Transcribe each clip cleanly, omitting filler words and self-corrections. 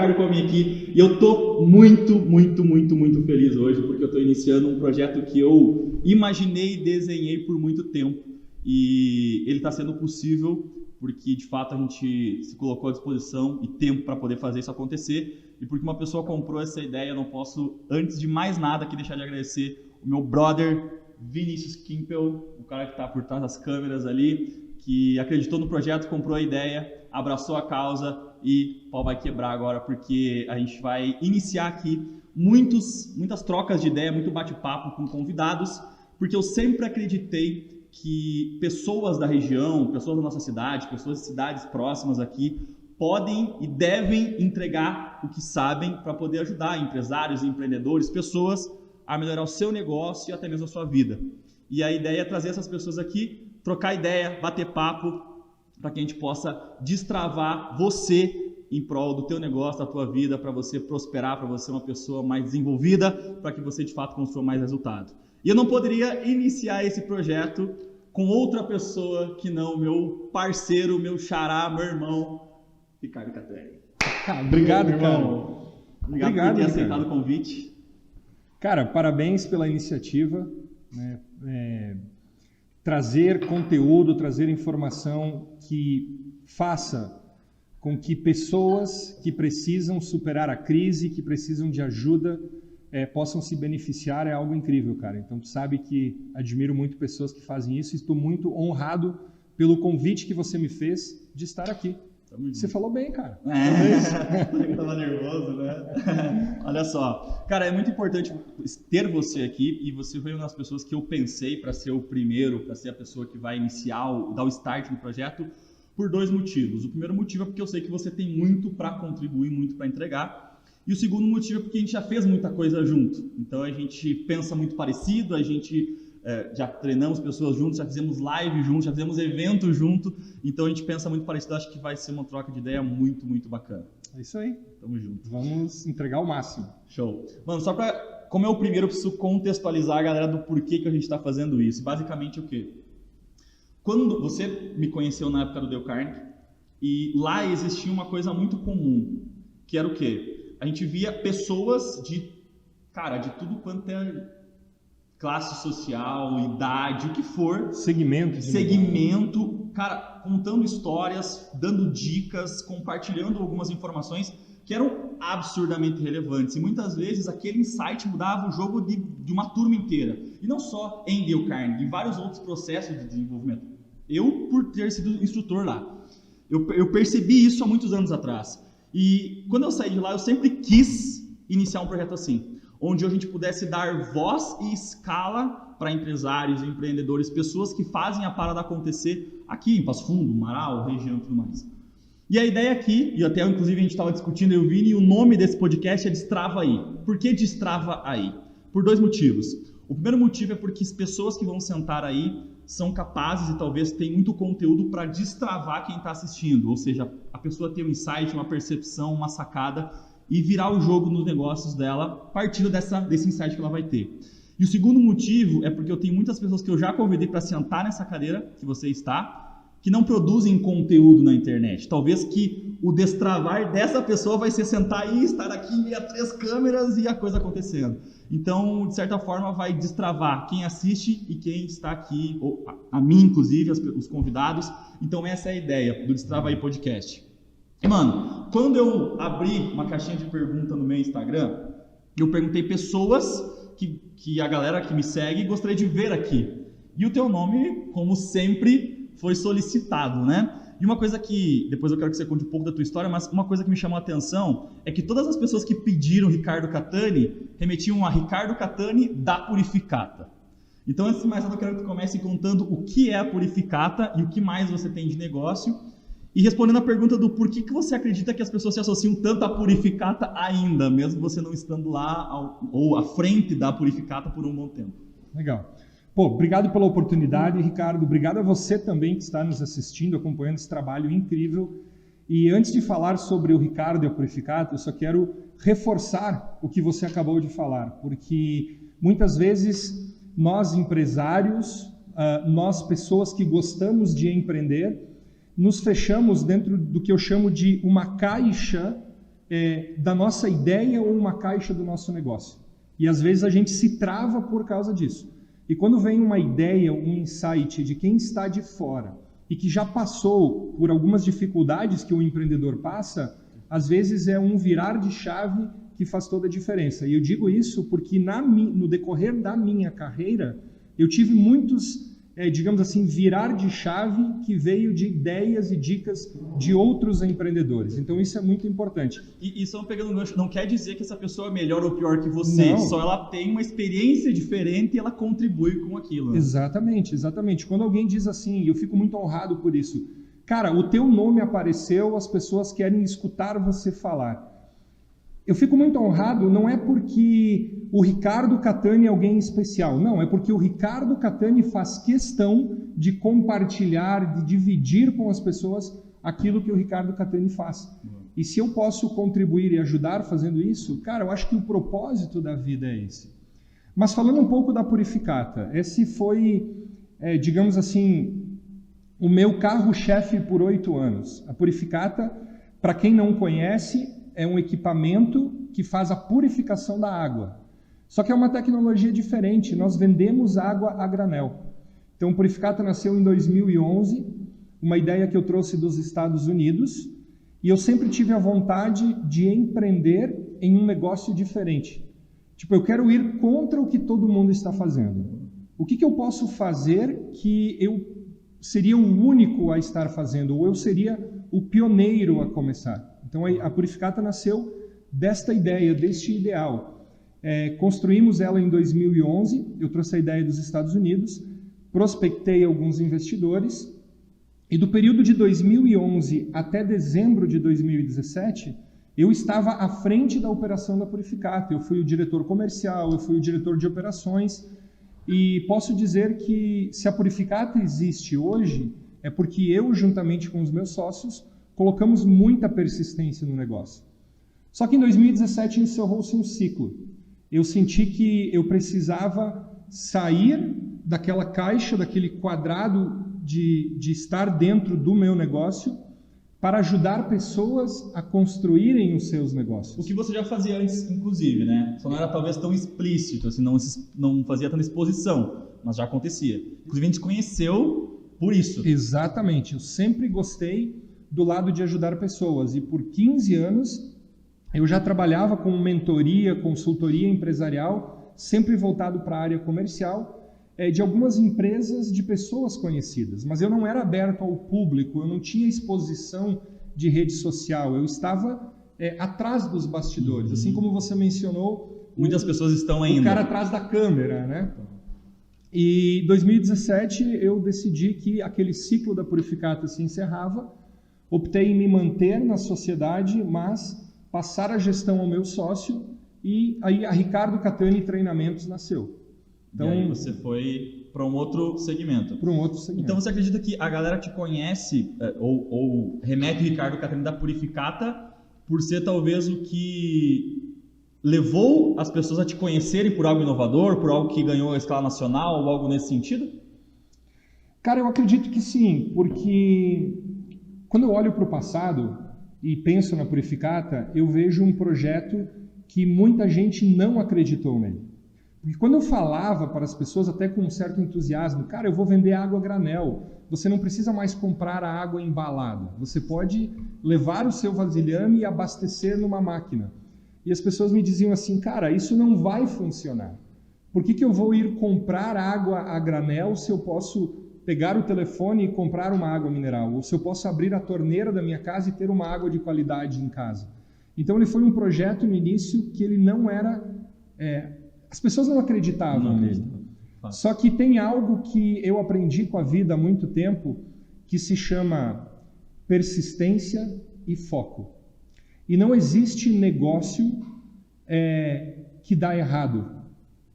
Ricardo Comin aqui e eu tô muito feliz hoje porque eu tô iniciando um projeto que eu imaginei e desenhei por muito tempo e ele está sendo possível porque de fato a gente se colocou à disposição e tempo para poder fazer isso acontecer e porque uma pessoa comprou essa ideia, eu não posso, antes de mais nada, aqui deixar de agradecer o meu brother Vinícius Kimpel, o cara que está por trás das câmeras ali, que acreditou no projeto, comprou a ideia, abraçou a causa e o pau vai quebrar agora, porque a gente vai iniciar aqui muitas trocas de ideia, muito bate-papo com convidados, porque eu sempre acreditei que pessoas da região, pessoas da nossa cidade, pessoas de cidades próximas aqui, podem e devem entregar o que sabem para poder ajudar empresários, empreendedores, pessoas a melhorar o seu negócio e até mesmo a sua vida. E a ideia é trazer essas pessoas aqui, trocar ideia, bater papo, para que a gente possa destravar você em prol do teu negócio, da tua vida, para você prosperar, para você ser uma pessoa mais desenvolvida, para que você de fato construa mais resultado. E eu não poderia iniciar esse projeto com outra pessoa que não meu parceiro, meu xará, meu irmão, Ricardo Catani. Obrigado, irmão. Obrigado por ter aceitado o convite. Cara, parabéns pela iniciativa, né? Trazer conteúdo, trazer informação que faça com que pessoas que precisam superar a crise, que precisam de ajuda, possam se beneficiar, é algo incrível, cara. Então, tu sabe que admiro muito pessoas que fazem isso e estou muito honrado pelo convite que você me fez de estar aqui. Você falou bem, cara. Eu tava nervoso, né? Olha só. Cara, é muito importante ter você aqui e você foi uma das pessoas que eu pensei para ser o primeiro, para ser a pessoa que vai iniciar, dar o start no projeto, por dois motivos. O primeiro motivo é porque eu sei que você tem muito para contribuir, muito para entregar. E o segundo motivo é porque a gente já fez muita coisa junto. Então a gente pensa muito parecido, a gente já treinamos pessoas juntos, já fizemos live juntos, já fizemos evento junto. Então a gente pensa muito parecido, acho que vai ser uma troca de ideia muito bacana. É isso aí. Tamo junto. Vamos entregar o máximo. Show. Mano, só pra... Como é o primeiro, eu preciso contextualizar a galera do porquê que a gente está fazendo isso. Basicamente o quê? Quando você me conheceu na época do Dale Carnegie, e lá existia uma coisa muito comum, que era o quê? A gente via pessoas de tudo quanto é classe social, idade, o que for. Segmento, cara, contando histórias, dando dicas, compartilhando algumas informações que eram absurdamente relevantes. E muitas vezes aquele insight mudava o jogo de uma turma inteira. E não só em Dale Carnegie, em vários outros processos de desenvolvimento. Eu, por ter sido instrutor lá, eu percebi isso há muitos anos atrás. E quando eu saí de lá, eu sempre quis iniciar um projeto assim, onde a gente pudesse dar voz e escala para empresários, empreendedores, pessoas que fazem a parada acontecer aqui em Passo Fundo, Marau, região e tudo mais. E a ideia aqui, e até inclusive a gente estava discutindo, eu vi, e o nome desse podcast é Destrava Aí. Por que Destrava Aí? Por dois motivos. O primeiro motivo é porque as pessoas que vão sentar aí são capazes e talvez tenham muito conteúdo para destravar quem está assistindo, ou seja, a pessoa ter um insight, uma percepção, uma sacada e virar o jogo nos negócios dela a partir desse insight que ela vai ter. E o segundo motivo é porque eu tenho muitas pessoas que eu já convidei para sentar nessa cadeira que você está, que não produzem conteúdo na internet. Talvez que o destravar dessa pessoa vai ser sentar e estar aqui em meio a 3 câmeras e a coisa acontecendo. Então, de certa forma, vai destravar quem assiste e quem está aqui, ou a mim, inclusive, os convidados. Então, essa é a ideia do Destrava Aí Podcast. E, mano, quando eu abri uma caixinha de pergunta no meu Instagram, eu perguntei pessoas que a galera que me segue gostaria de ver aqui. E o teu nome, como sempre, foi solicitado, né? E uma coisa que, depois eu quero que você conte um pouco da tua história, mas uma coisa que me chamou a atenção é que todas as pessoas que pediram Ricardo Catani remetiam a Ricardo Catani da Purificata. Então, antes de mais nada, eu quero que tu comece contando o que é a Purificata e o que mais você tem de negócio. E respondendo a pergunta do porquê que você acredita que as pessoas se associam tanto à Purificata ainda, mesmo você não estando lá ou à frente da Purificata por um bom tempo. Legal. Pô, obrigado pela oportunidade, Ricardo. Obrigado a você também que está nos assistindo, acompanhando esse trabalho incrível. E antes de falar sobre o Ricardo e a Purificata, eu só quero reforçar o que você acabou de falar, porque muitas vezes nós empresários, nós pessoas que gostamos de empreender, nos fechamos dentro do que eu chamo de uma caixa da nossa ideia ou uma caixa do nosso negócio. E às vezes a gente se trava por causa disso. E quando vem uma ideia, um insight de quem está de fora e que já passou por algumas dificuldades que o empreendedor passa, às vezes é um virar de chave que faz toda a diferença. E eu digo isso porque no decorrer da minha carreira, eu tive muitos, digamos assim, virar de chave que veio de ideias e dicas de outros empreendedores. Então isso é muito importante. E só pegando um gancho, não quer dizer que essa pessoa é melhor ou pior que você, Não. só ela tem uma experiência diferente e ela contribui com aquilo. Né? Exatamente, exatamente. Quando alguém diz assim, eu fico muito honrado por isso, cara, o teu nome apareceu, as pessoas querem escutar você falar. Eu fico muito honrado, não é porque o Ricardo Catani é alguém especial, não, é porque o Ricardo Catani faz questão de compartilhar, de dividir com as pessoas aquilo que o Ricardo Catani faz. E se eu posso contribuir e ajudar fazendo isso, cara, eu acho que o propósito da vida é esse. Mas falando um pouco da Purificata, esse foi, digamos assim, o meu carro-chefe por 8 anos. A Purificata, para quem não conhece, é um equipamento que faz a purificação da água. Só que é uma tecnologia diferente, nós vendemos água a granel. Então, o Purificata nasceu em 2011, uma ideia que eu trouxe dos Estados Unidos, e eu sempre tive a vontade de empreender em um negócio diferente. Tipo, eu quero ir contra o que todo mundo está fazendo. O que eu posso fazer que eu seria o único a estar fazendo, ou eu seria o pioneiro a começar? Então a Purificata nasceu desta ideia, deste ideal. Construímos ela em 2011, eu trouxe a ideia dos Estados Unidos, prospectei alguns investidores, e do período de 2011 até dezembro de 2017, eu estava à frente da operação da Purificata. Eu fui o diretor comercial, eu fui o diretor de operações, e posso dizer que se a Purificata existe hoje, é porque eu, juntamente com os meus sócios, colocamos muita persistência no negócio. Só que em 2017 encerrou-se um ciclo. Eu senti que eu precisava sair daquela caixa, daquele quadrado de estar dentro do meu negócio para ajudar pessoas a construírem os seus negócios. O que você já fazia antes, inclusive, né? Só não era talvez tão explícito, assim, não fazia tanta exposição, mas já acontecia. Inclusive a gente conheceu por isso. Exatamente. Eu sempre gostei do lado de ajudar pessoas, e por 15 anos eu já trabalhava com mentoria, consultoria empresarial, sempre voltado para a área comercial, de algumas empresas de pessoas conhecidas, mas eu não era aberto ao público, eu não tinha exposição de rede social, eu estava atrás dos bastidores, assim como você mencionou. Muitas pessoas estão ainda. O cara atrás da câmera, né? E em 2017 eu decidi que aquele ciclo da Purificata se encerrava. Optei em me manter na sociedade, mas passar a gestão ao meu sócio, e aí a Ricardo Catani Treinamentos nasceu. Então, e aí você foi para um outro segmento. Para um outro segmento. Então você acredita que a galera te conhece, ou remete o Ricardo Catani da Purificata, por ser talvez o que levou as pessoas a te conhecerem por algo inovador, por algo que ganhou a escala nacional, ou algo nesse sentido? Cara, eu acredito que sim, porque quando eu olho para o passado e penso na Purificata, eu vejo um projeto que muita gente não acreditou nele. Porque quando eu falava para as pessoas, até com um certo entusiasmo, cara, eu vou vender água a granel, você não precisa mais comprar a água embalada, você pode levar o seu vasilhame e abastecer numa máquina. E as pessoas me diziam assim, cara, isso não vai funcionar. Por que eu vou ir comprar água a granel se eu posso pegar o telefone e comprar uma água mineral, ou se eu posso abrir a torneira da minha casa e ter uma água de qualidade em casa? Então ele foi um projeto no início que ele não era... as pessoas não acreditavam nele. Só que tem algo que eu aprendi com a vida há muito tempo, que se chama persistência e foco. E não existe negócio que dá errado.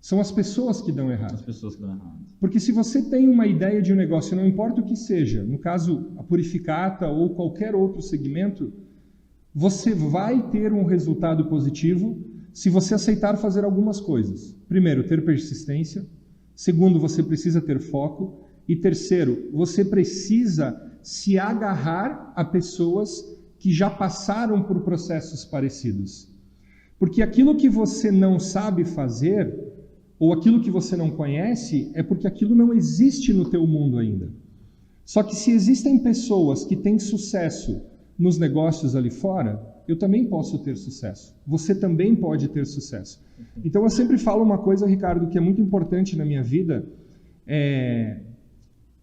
São as pessoas que dão errado. As pessoas que dão errado. Porque se você tem uma ideia de um negócio, não importa o que seja, no caso a Purificata ou qualquer outro segmento, você vai ter um resultado positivo se você aceitar fazer algumas coisas. Primeiro, ter persistência. Segundo, você precisa ter foco. E terceiro, você precisa se agarrar a pessoas que já passaram por processos parecidos. Porque aquilo que você não sabe fazer, ou aquilo que você não conhece, é porque aquilo não existe no teu mundo ainda. Só que se existem pessoas que têm sucesso nos negócios ali fora, eu também posso ter sucesso. Você também pode ter sucesso. Então eu sempre falo uma coisa, Ricardo, que é muito importante na minha vida,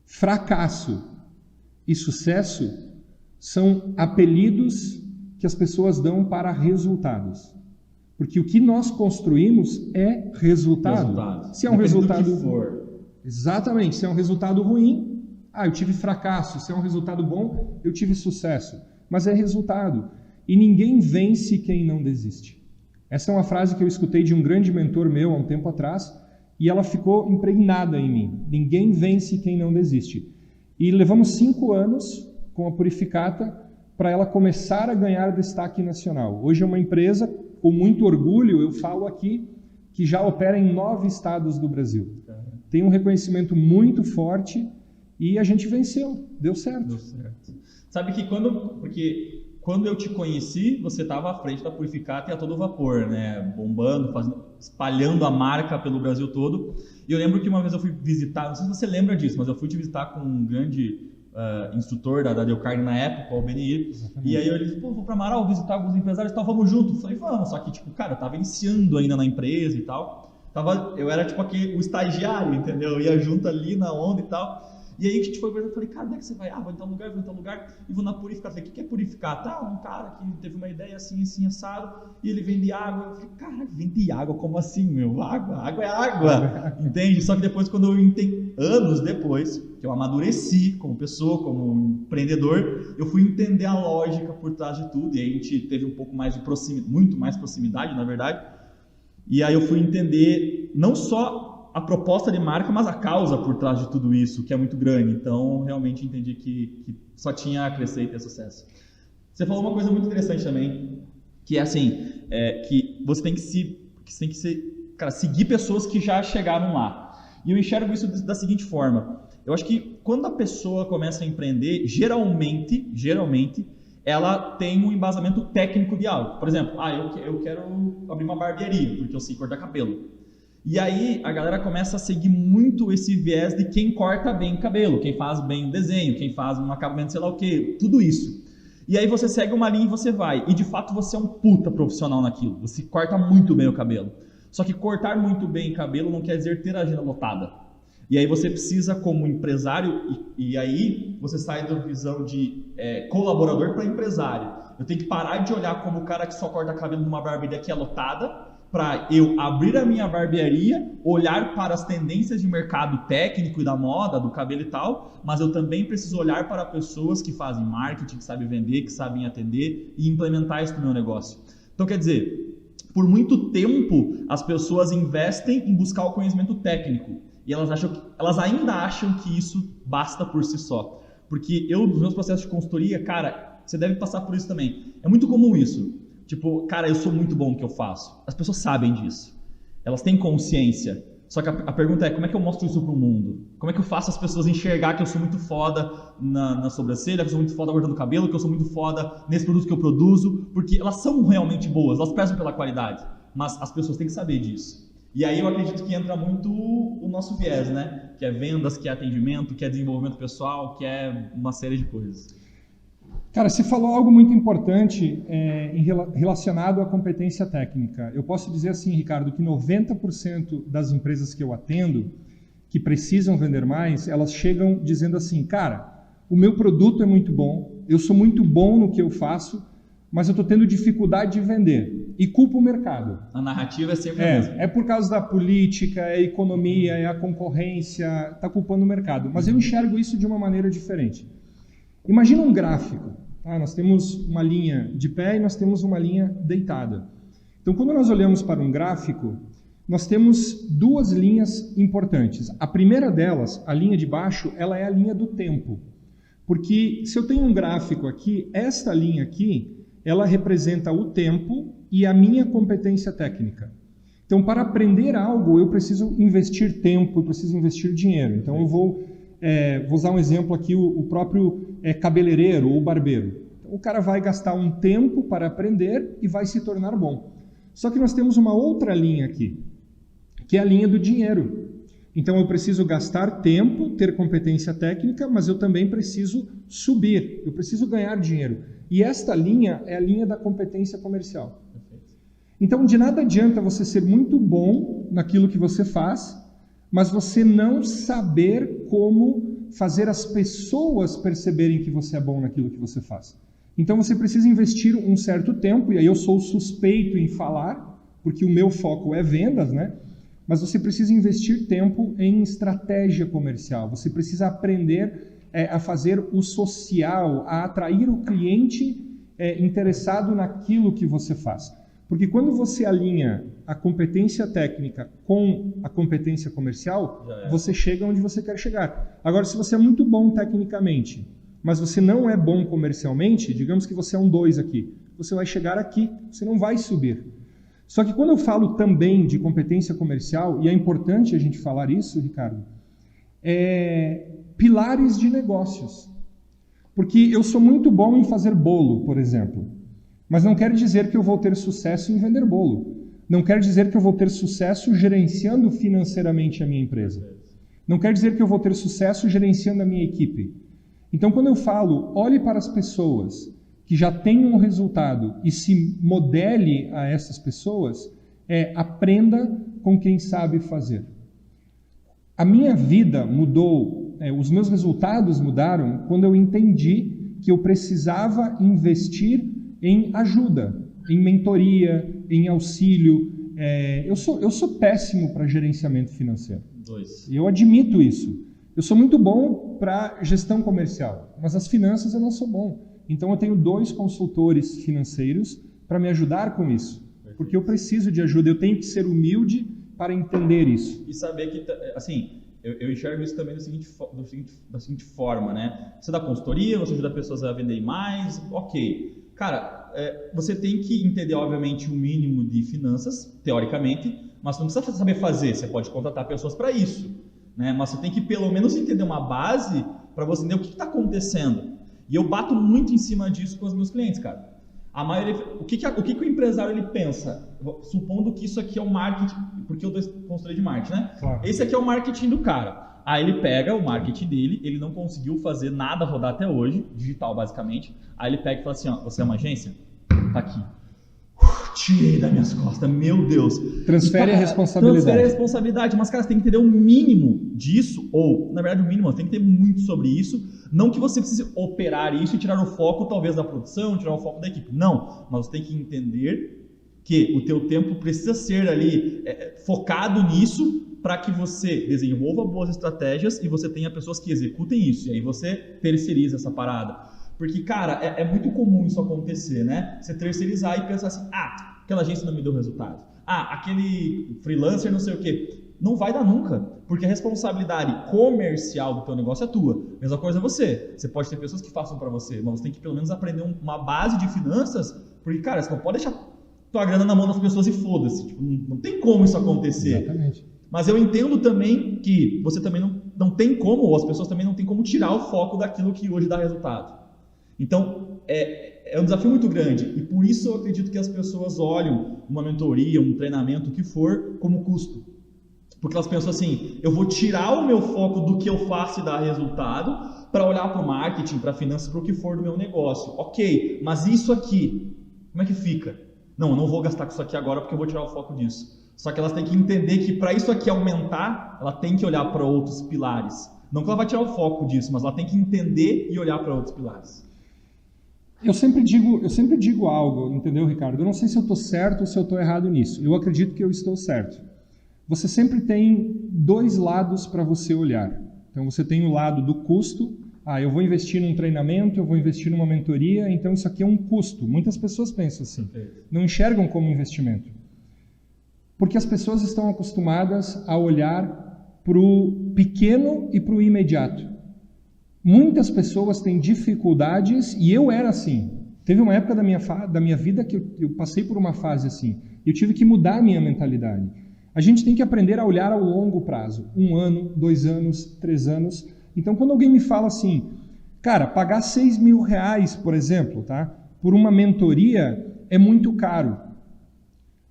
fracasso e sucesso são apelidos que as pessoas dão para resultados. Porque o que nós construímos é resultado. Se é um resultado que for. Exatamente, se é um resultado ruim, eu tive fracasso. Se é um resultado bom, eu tive sucesso. Mas é resultado. E ninguém vence quem não desiste. Essa é uma frase que eu escutei de um grande mentor meu há um tempo atrás, e ela ficou impregnada em mim. Ninguém vence quem não desiste. E levamos 5 anos com a Purificata para ela começar a ganhar destaque nacional. Hoje é uma empresa, com muito orgulho, eu falo aqui, que já opera em 9 estados do Brasil. Tem um reconhecimento muito forte e a gente venceu. Deu certo. Deu certo. Sabe que quando eu te conheci, você estava à frente da Purificata e a todo vapor, né? Bombando, espalhando a marca pelo Brasil todo. E eu lembro que uma vez eu fui visitar, não sei se você lembra disso, mas eu fui te visitar com um grande instrutor da Del Carne na época, o Benir. E aí eu disse, vou para Amaral visitar alguns empresários e tal, vamos junto. Eu falei, vamos. Só que, cara, eu tava iniciando ainda na empresa e tal. Eu era tipo o estagiário, entendeu? Eu ia junto ali na onda e tal. E aí a gente foi conversando, eu falei, cara, onde é que você vai? Vou em tal lugar, e vou na Purificata. Eu falei, o que é Purificata? Um cara que teve uma ideia assim, assado, e ele vende água. Eu falei, cara, vende água? Como assim, meu? Água é água, entende? Só que depois, quando eu entendi, anos depois, que eu amadureci como pessoa, como empreendedor, eu fui entender a lógica por trás de tudo, e aí a gente teve um pouco mais de proximidade, muito mais proximidade, na verdade, e aí eu fui entender não só a proposta de marca, mas a causa por trás de tudo isso, que é muito grande. Então, realmente entendi que só tinha a crescer e ter sucesso. Você falou uma coisa muito interessante também, que é assim, que você tem que seguir pessoas que já chegaram lá. E eu enxergo isso da seguinte forma. Eu acho que quando a pessoa começa a empreender, geralmente, ela tem um embasamento técnico de algo. Por exemplo, eu quero abrir uma barbearia, porque eu sei cortar cabelo. E aí a galera começa a seguir muito esse viés de quem corta bem cabelo, quem faz bem o desenho, quem faz um acabamento sei lá o que, tudo isso. E aí você segue uma linha e você vai. E de fato você é um puta profissional naquilo, você corta muito bem o cabelo. Só que cortar muito bem o cabelo não quer dizer ter a agenda lotada. E aí você precisa, como empresário, e aí você sai da visão de colaborador para empresário. Eu tenho que parar de olhar como o cara que só corta cabelo numa barbearia que é lotada, para eu abrir a minha barbearia, olhar para as tendências de mercado técnico e da moda, do cabelo e tal, mas eu também preciso olhar para pessoas que fazem marketing, que sabem vender, que sabem atender e implementar isso no meu negócio. Então, quer dizer, por muito tempo as pessoas investem em buscar o conhecimento técnico e elas ainda acham que isso basta por si só. Porque nos meus processos de consultoria, cara, você deve passar por isso também. É muito comum isso. Tipo, cara, eu sou muito bom no que eu faço. As pessoas sabem disso. Elas têm consciência. Só que a pergunta é, como é que eu mostro isso pro mundo? Como é que eu faço as pessoas enxergar que eu sou muito foda na sobrancelha, que eu sou muito foda cortando cabelo, que eu sou muito foda nesse produto que eu produzo? Porque elas são realmente boas, elas prezam pela qualidade. Mas as pessoas têm que saber disso. E aí eu acredito que entra muito o nosso viés, né? Que é vendas, que é atendimento, que é desenvolvimento pessoal, que é uma série de coisas. Cara, você falou algo muito importante relacionado à competência técnica. Eu posso dizer assim, Ricardo, que 90% das empresas que eu atendo, que precisam vender mais, elas chegam dizendo assim, cara, o meu produto é muito bom, eu sou muito bom no que eu faço, mas eu estou tendo dificuldade de vender. E culpa o mercado. A narrativa é sempre a mesma. É por causa da política, é a economia, é a concorrência, está culpando o mercado. Mas eu enxergo isso de uma maneira diferente. Imagina um gráfico. Nós temos uma linha de pé e nós temos uma linha deitada. Então, quando nós olhamos para um gráfico, nós temos 2 linhas importantes. A primeira delas, a linha de baixo, ela é a linha do tempo. Porque se eu tenho um gráfico aqui, esta linha aqui, ela representa o tempo e a minha competência técnica. Então, para aprender algo, eu preciso investir tempo, eu preciso investir dinheiro. Então, eu vou usar um exemplo aqui, o próprio cabeleireiro ou barbeiro. Então, o cara vai gastar um tempo para aprender e vai se tornar bom. Só que nós temos uma outra linha aqui, que é a linha do dinheiro. Então, eu preciso gastar tempo, ter competência técnica, mas eu também preciso subir, eu preciso ganhar dinheiro. E esta linha é a linha da competência comercial. Então, de nada adianta você ser muito bom naquilo que você faz, mas você não saber como fazer as pessoas perceberem que você é bom naquilo que você faz. Então, você precisa investir um certo tempo, e aí eu sou suspeito em falar, porque o meu foco é vendas, né? Mas você precisa investir tempo em estratégia comercial. Você precisa aprender a fazer o social, a atrair o cliente interessado naquilo que você faz. Porque quando você alinha a competência técnica com a competência comercial, você chega onde você quer chegar. Agora, se você é muito bom tecnicamente, mas você não é bom comercialmente, digamos que você é um 2 aqui, você vai chegar aqui, você não vai subir. Só que quando eu falo também de competência comercial, e é importante a gente falar isso, Ricardo, pilares de negócios. Porque eu sou muito bom em fazer bolo, por exemplo, mas não quer dizer que eu vou ter sucesso em vender bolo. Não quer dizer que eu vou ter sucesso gerenciando financeiramente a minha empresa. Não quer dizer que eu vou ter sucesso gerenciando a minha equipe. Então, quando eu falo, olhe para as pessoas que já tenham um resultado e se modele a essas pessoas, aprenda com quem sabe fazer. A minha vida mudou, os meus resultados mudaram quando eu entendi que eu precisava investir em ajuda, em mentoria, em auxílio. Eu sou péssimo para gerenciamento financeiro. Eu admito isso. Eu sou muito bom para gestão comercial, mas as finanças eu não sou bom. Então eu tenho 2 consultores financeiros para me ajudar com isso, porque eu preciso de ajuda, eu tenho que ser humilde para entender isso. E saber que, assim, eu enxergo isso também da seguinte forma, né? Você dá consultoria, você ajuda pessoas a vender mais, ok. Cara, você tem que entender, obviamente, o mínimo de finanças, teoricamente, mas você não precisa saber fazer, você pode contratar pessoas para isso, né? Mas você tem que pelo menos entender uma base para você entender o que está acontecendo. E eu bato muito em cima disso com os meus clientes, cara. A maioria, o que o empresário ele pensa? Supondo que isso aqui é o marketing, porque eu dou consultoria de marketing, né? Claro. Esse aqui é o marketing do cara. Aí ele pega o marketing dele, ele não conseguiu fazer nada rodar até hoje, digital basicamente. Aí ele pega e fala assim, ó, você é uma agência? Tá aqui. Tirei das minhas costas, meu Deus. Transfere a responsabilidade. Transfere a responsabilidade, mas cara, você tem que entender o mínimo disso, ou na verdade o mínimo, você tem que ter muito sobre isso. Não que você precise operar isso e tirar o foco talvez da produção, tirar o foco da equipe. Não, mas você tem que entender que o teu tempo precisa ser ali focado nisso para que você desenvolva boas estratégias e você tenha pessoas que executem isso. E aí você terceiriza essa parada. Porque, cara, é muito comum isso acontecer, né? Você terceirizar e pensar assim, aquela agência não me deu resultado. Aquele freelancer não sei o quê. Não vai dar nunca, porque a responsabilidade comercial do teu negócio é tua. Mesma coisa é você. Você pode ter pessoas que façam para você, mas você tem que pelo menos aprender uma base de finanças, porque, cara, você não pode deixar tua grana na mão das pessoas e foda-se. Tipo, não tem como isso acontecer. Exatamente. Mas eu entendo também que você também não tem como, ou as pessoas também não tem como tirar o foco daquilo que hoje dá resultado. Então, é um desafio muito grande e por isso eu acredito que as pessoas olham uma mentoria, um treinamento, o que for, como custo. Porque elas pensam assim, eu vou tirar o meu foco do que eu faço e dar resultado para olhar para o marketing, para finanças, para o que for do meu negócio. Ok, mas isso aqui, como é que fica? Não, eu não vou gastar com isso aqui agora porque eu vou tirar o foco disso. Só que elas têm que entender que para isso aqui aumentar, ela tem que olhar para outros pilares. Não que ela vai tirar o foco disso, mas ela tem que entender e olhar para outros pilares. Eu sempre digo algo, entendeu, Ricardo? Eu não sei se eu estou certo ou se eu estou errado nisso. Eu acredito que eu estou certo. Você sempre tem 2 lados para você olhar. Então você tem o lado do custo. Eu vou investir num treinamento, eu vou investir numa mentoria, então isso aqui é um custo. Muitas pessoas pensam assim, não enxergam como investimento. Porque as pessoas estão acostumadas a olhar para o pequeno e para o imediato. Muitas pessoas têm dificuldades, e eu era assim. Teve uma época da minha vida que eu passei por uma fase assim. Eu tive que mudar a minha mentalidade. A gente tem que aprender a olhar ao longo prazo. 1 ano, 2 anos, 3 anos. Então, quando alguém me fala assim, Cara, pagar R$6.000, por exemplo, tá? Por uma mentoria é muito caro.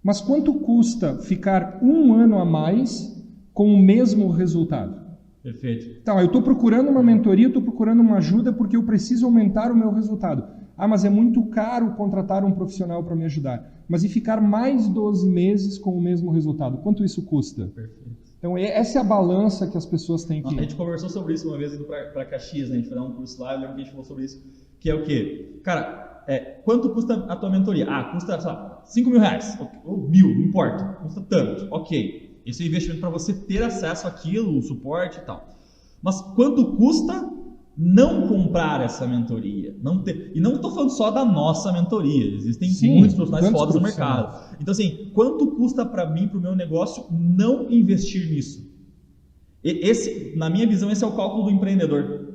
Mas quanto custa ficar um ano a mais com o mesmo resultado? Perfeito. Então, eu estou procurando uma mentoria, estou procurando uma ajuda porque eu preciso aumentar o meu resultado. Ah, mas é muito caro contratar um profissional para me ajudar. Mas e ficar mais 12 meses com o mesmo resultado? Quanto isso custa? Perfeito. Então, essa é a balança que as pessoas têm que... A gente conversou sobre isso uma vez indo para Caxias, né? A gente foi dar um curso lá, eu lembro que a gente falou sobre isso, que é o quê? Cara, quanto custa a tua mentoria? Ah, custa, sei lá, R$5.000, ou 1.000, não importa, custa tanto, ok. Esse é o investimento para você ter acesso àquilo, o suporte e tal. Mas quanto custa não comprar essa mentoria? E não estou falando só da nossa mentoria, existem muitos profissionais fodas no mercado. Então, assim, quanto custa para mim, para o meu negócio, não investir nisso? Na minha visão, esse é o cálculo do empreendedor.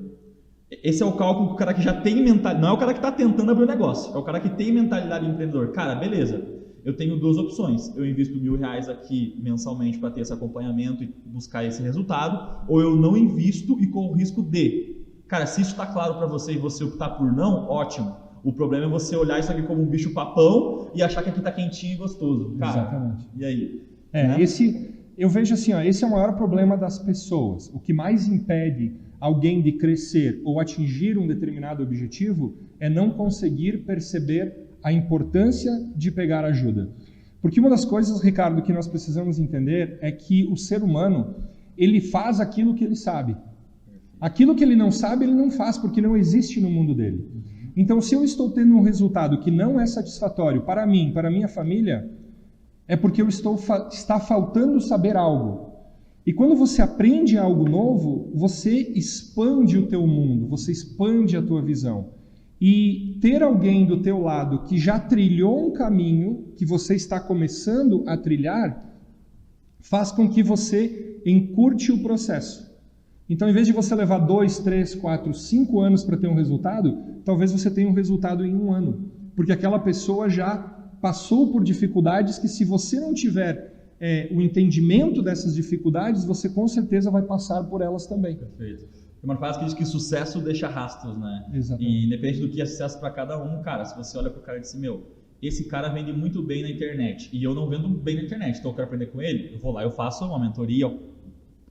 Esse é o cálculo do cara que já tem mentalidade, não é o cara que está tentando abrir o negócio, é o cara que tem mentalidade de empreendedor. Cara, beleza, eu tenho duas opções, eu invisto R$1.000 aqui mensalmente para ter esse acompanhamento e buscar esse resultado, ou eu não invisto e corro o risco de... Cara, se isso está claro para você e você optar por não, ótimo. O problema é você olhar isso aqui como um bicho papão e achar que aqui está quentinho e gostoso. Cara, exatamente. E aí? Eu vejo assim, esse é o maior problema das pessoas. O que mais impede alguém de crescer ou atingir um determinado objetivo é não conseguir perceber a importância de pegar ajuda. Porque uma das coisas, Ricardo, que nós precisamos entender é que o ser humano, ele faz aquilo que ele sabe. Aquilo que ele não sabe, ele não faz, porque não existe no mundo dele. Então, se eu estou tendo um resultado que não é satisfatório para mim, para a minha família, é porque está faltando saber algo. E quando você aprende algo novo, você expande o teu mundo, você expande a tua visão. E ter alguém do teu lado que já trilhou um caminho que você está começando a trilhar, faz com que você encurte o processo. Então, em vez de você levar 2, 3, 4, 5 anos para ter um resultado, talvez você tenha um resultado em 1 ano. Porque aquela pessoa já passou por dificuldades que, se você não tiver o entendimento dessas dificuldades, você com certeza vai passar por elas também. Perfeito. Tem uma frase que diz que sucesso deixa rastros, né? Exatamente. E independente do que é sucesso para cada um, cara, se você olha pro cara e diz, esse cara vende muito bem na internet e eu não vendo bem na internet, então eu quero aprender com ele, eu vou lá, eu faço uma mentoria, eu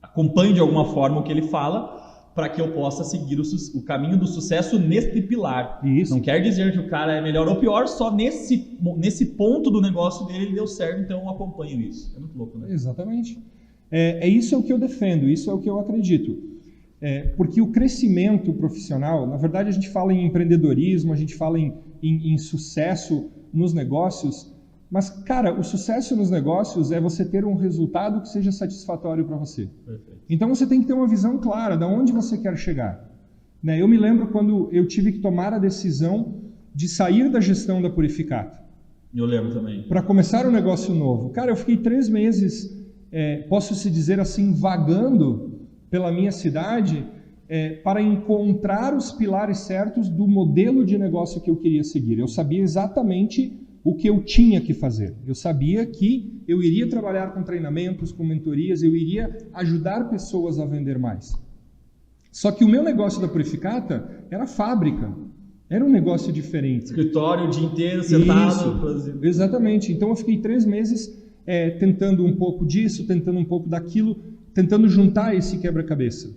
acompanho de alguma forma o que ele fala para que eu possa seguir o caminho do sucesso nesse pilar. Isso. Não quer dizer que o cara é melhor ou pior, só nesse ponto do negócio dele ele deu certo, então eu acompanho isso. É muito louco, né? Exatamente. Isso é o que eu defendo, isso é o que eu acredito. Porque o crescimento profissional, na verdade a gente fala em empreendedorismo, a gente fala em sucesso nos negócios, mas, cara, o sucesso nos negócios é você ter um resultado que seja satisfatório para você. Perfeito. Então você tem que ter uma visão clara de onde você quer chegar. Eu me lembro quando eu tive que tomar a decisão de sair da gestão da Purificato. Eu lembro também. Para começar um negócio novo. Cara, eu fiquei 3 meses, posso se dizer assim, vagando pela minha cidade para encontrar os pilares certos do modelo de negócio que eu queria seguir. Eu sabia exatamente o que eu tinha que fazer. Eu sabia que eu iria trabalhar com treinamentos, com mentorias, eu iria ajudar pessoas a vender mais. Só que o meu negócio da Purificata era fábrica, era um negócio diferente. Escritório o dia inteiro, sentado. Isso, exatamente. Então eu fiquei 3 meses tentando um pouco disso, tentando um pouco daquilo, tentando juntar esse quebra-cabeça.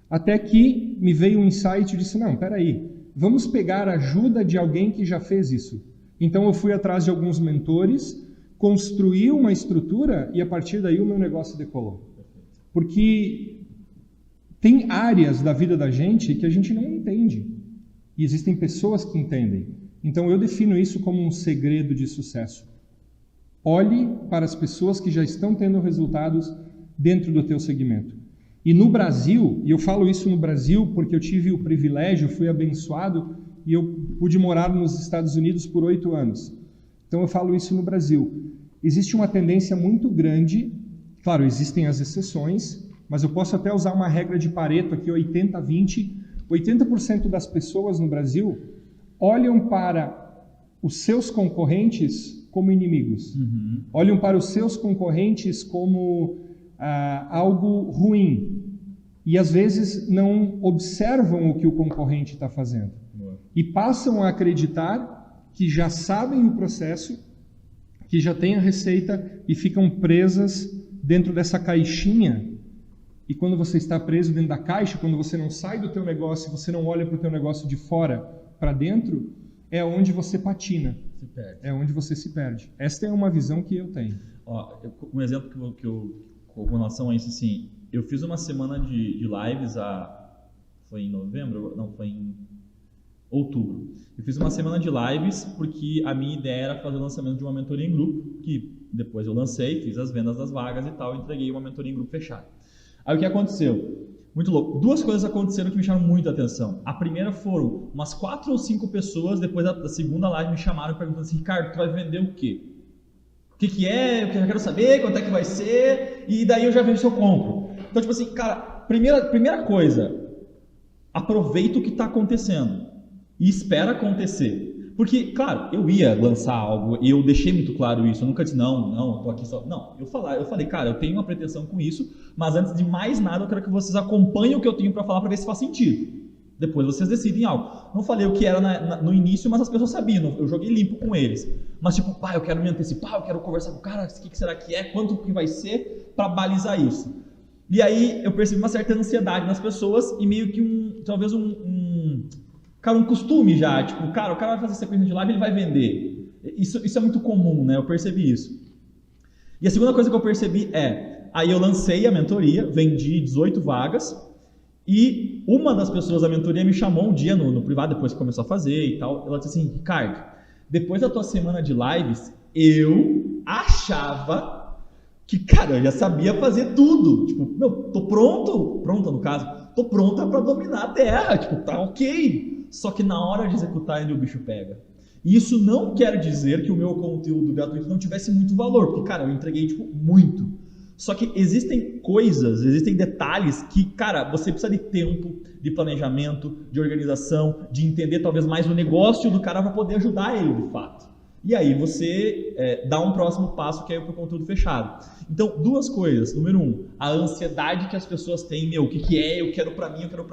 Até que me veio um insight e disse, não, peraí, vamos pegar a ajuda de alguém que já fez isso. Então eu fui atrás de alguns mentores, construí uma estrutura e a partir daí o meu negócio decolou. Porque tem áreas da vida da gente que a gente não entende. E existem pessoas que entendem. Então eu defino isso como um segredo de sucesso. Olhe para as pessoas que já estão tendo resultados dentro do teu segmento. E no Brasil, e eu falo isso no Brasil porque eu tive o privilégio, fui abençoado e eu pude morar nos Estados Unidos por 8 anos. Então eu falo isso no Brasil. Existe uma tendência muito grande, claro, existem as exceções, mas eu posso até usar uma regra de Pareto aqui, 80-20. 80% das pessoas no Brasil olham para os seus concorrentes como inimigos. Uhum. Olham para os seus concorrentes como algo ruim. e às vezes não observam o que o concorrente está fazendo. E passam a acreditar que já sabem o processo, que já têm a receita e ficam presas dentro dessa caixinha. E quando você está preso dentro da caixa, quando você não sai do teu negócio, você não olha para o teu negócio de fora para dentro, é onde você patina. Se perde. É onde você se perde. Esta é uma visão que eu tenho. Ó, um exemplo com relação a isso, assim, eu fiz uma semana de lives, foi em novembro? Não, foi em outubro. Eu fiz uma semana de lives porque a minha ideia era fazer o lançamento de uma mentoria em grupo, que depois eu lancei, fiz as vendas das vagas e tal, entreguei uma mentoria em grupo fechada. Aí o que aconteceu? Muito louco. Duas coisas aconteceram que me chamaram muita atenção. A primeira foram umas 4 ou 5 pessoas, depois da segunda live, me chamaram perguntando assim, Ricardo, tu vai vender o quê? O que é? Eu quero saber quanto é que vai ser, e daí eu já vejo se eu compro. Então, tipo assim, cara, primeira coisa, aproveita o que está acontecendo e espera acontecer. Porque, claro, eu ia lançar algo e eu deixei muito claro isso. Eu nunca disse, não, eu tô aqui só. Não, eu falei, cara, eu tenho uma pretensão com isso, mas antes de mais nada eu quero que vocês acompanhem o que eu tenho para falar para ver se faz sentido. Depois vocês decidem algo. Não falei o que era no início, mas as pessoas sabiam. Eu joguei limpo com eles. Mas tipo, eu quero me antecipar, eu quero conversar com o cara, o que será que é, quanto que vai ser para balizar isso. E aí eu percebi uma certa ansiedade nas pessoas e meio que talvez um costume já, tipo, o cara vai fazer sequência de live, ele vai vender. Isso é muito comum, né? Eu percebi isso. E a segunda coisa que eu percebi aí eu lancei a mentoria, vendi 18 vagas, e uma das pessoas da mentoria me chamou um dia no privado, depois que começou a fazer e tal, ela disse assim, Ricardo, depois da tua semana de lives, eu achava que, cara, eu já sabia fazer tudo. Tipo, tô pronta no caso, tô pronta para dominar a terra, tipo, tá ok. Só que na hora de executar ainda o bicho pega. E isso não quer dizer que o meu conteúdo gratuito não tivesse muito valor, porque, cara, eu entreguei, tipo, muito. Só que existem coisas, existem detalhes que, cara, você precisa de tempo, de planejamento, de organização, de entender talvez mais o negócio do cara para poder ajudar ele, de fato. E aí você dá um próximo passo que é o conteúdo fechado. Então, duas coisas. Número 1, a ansiedade que as pessoas têm, o que é, eu quero pra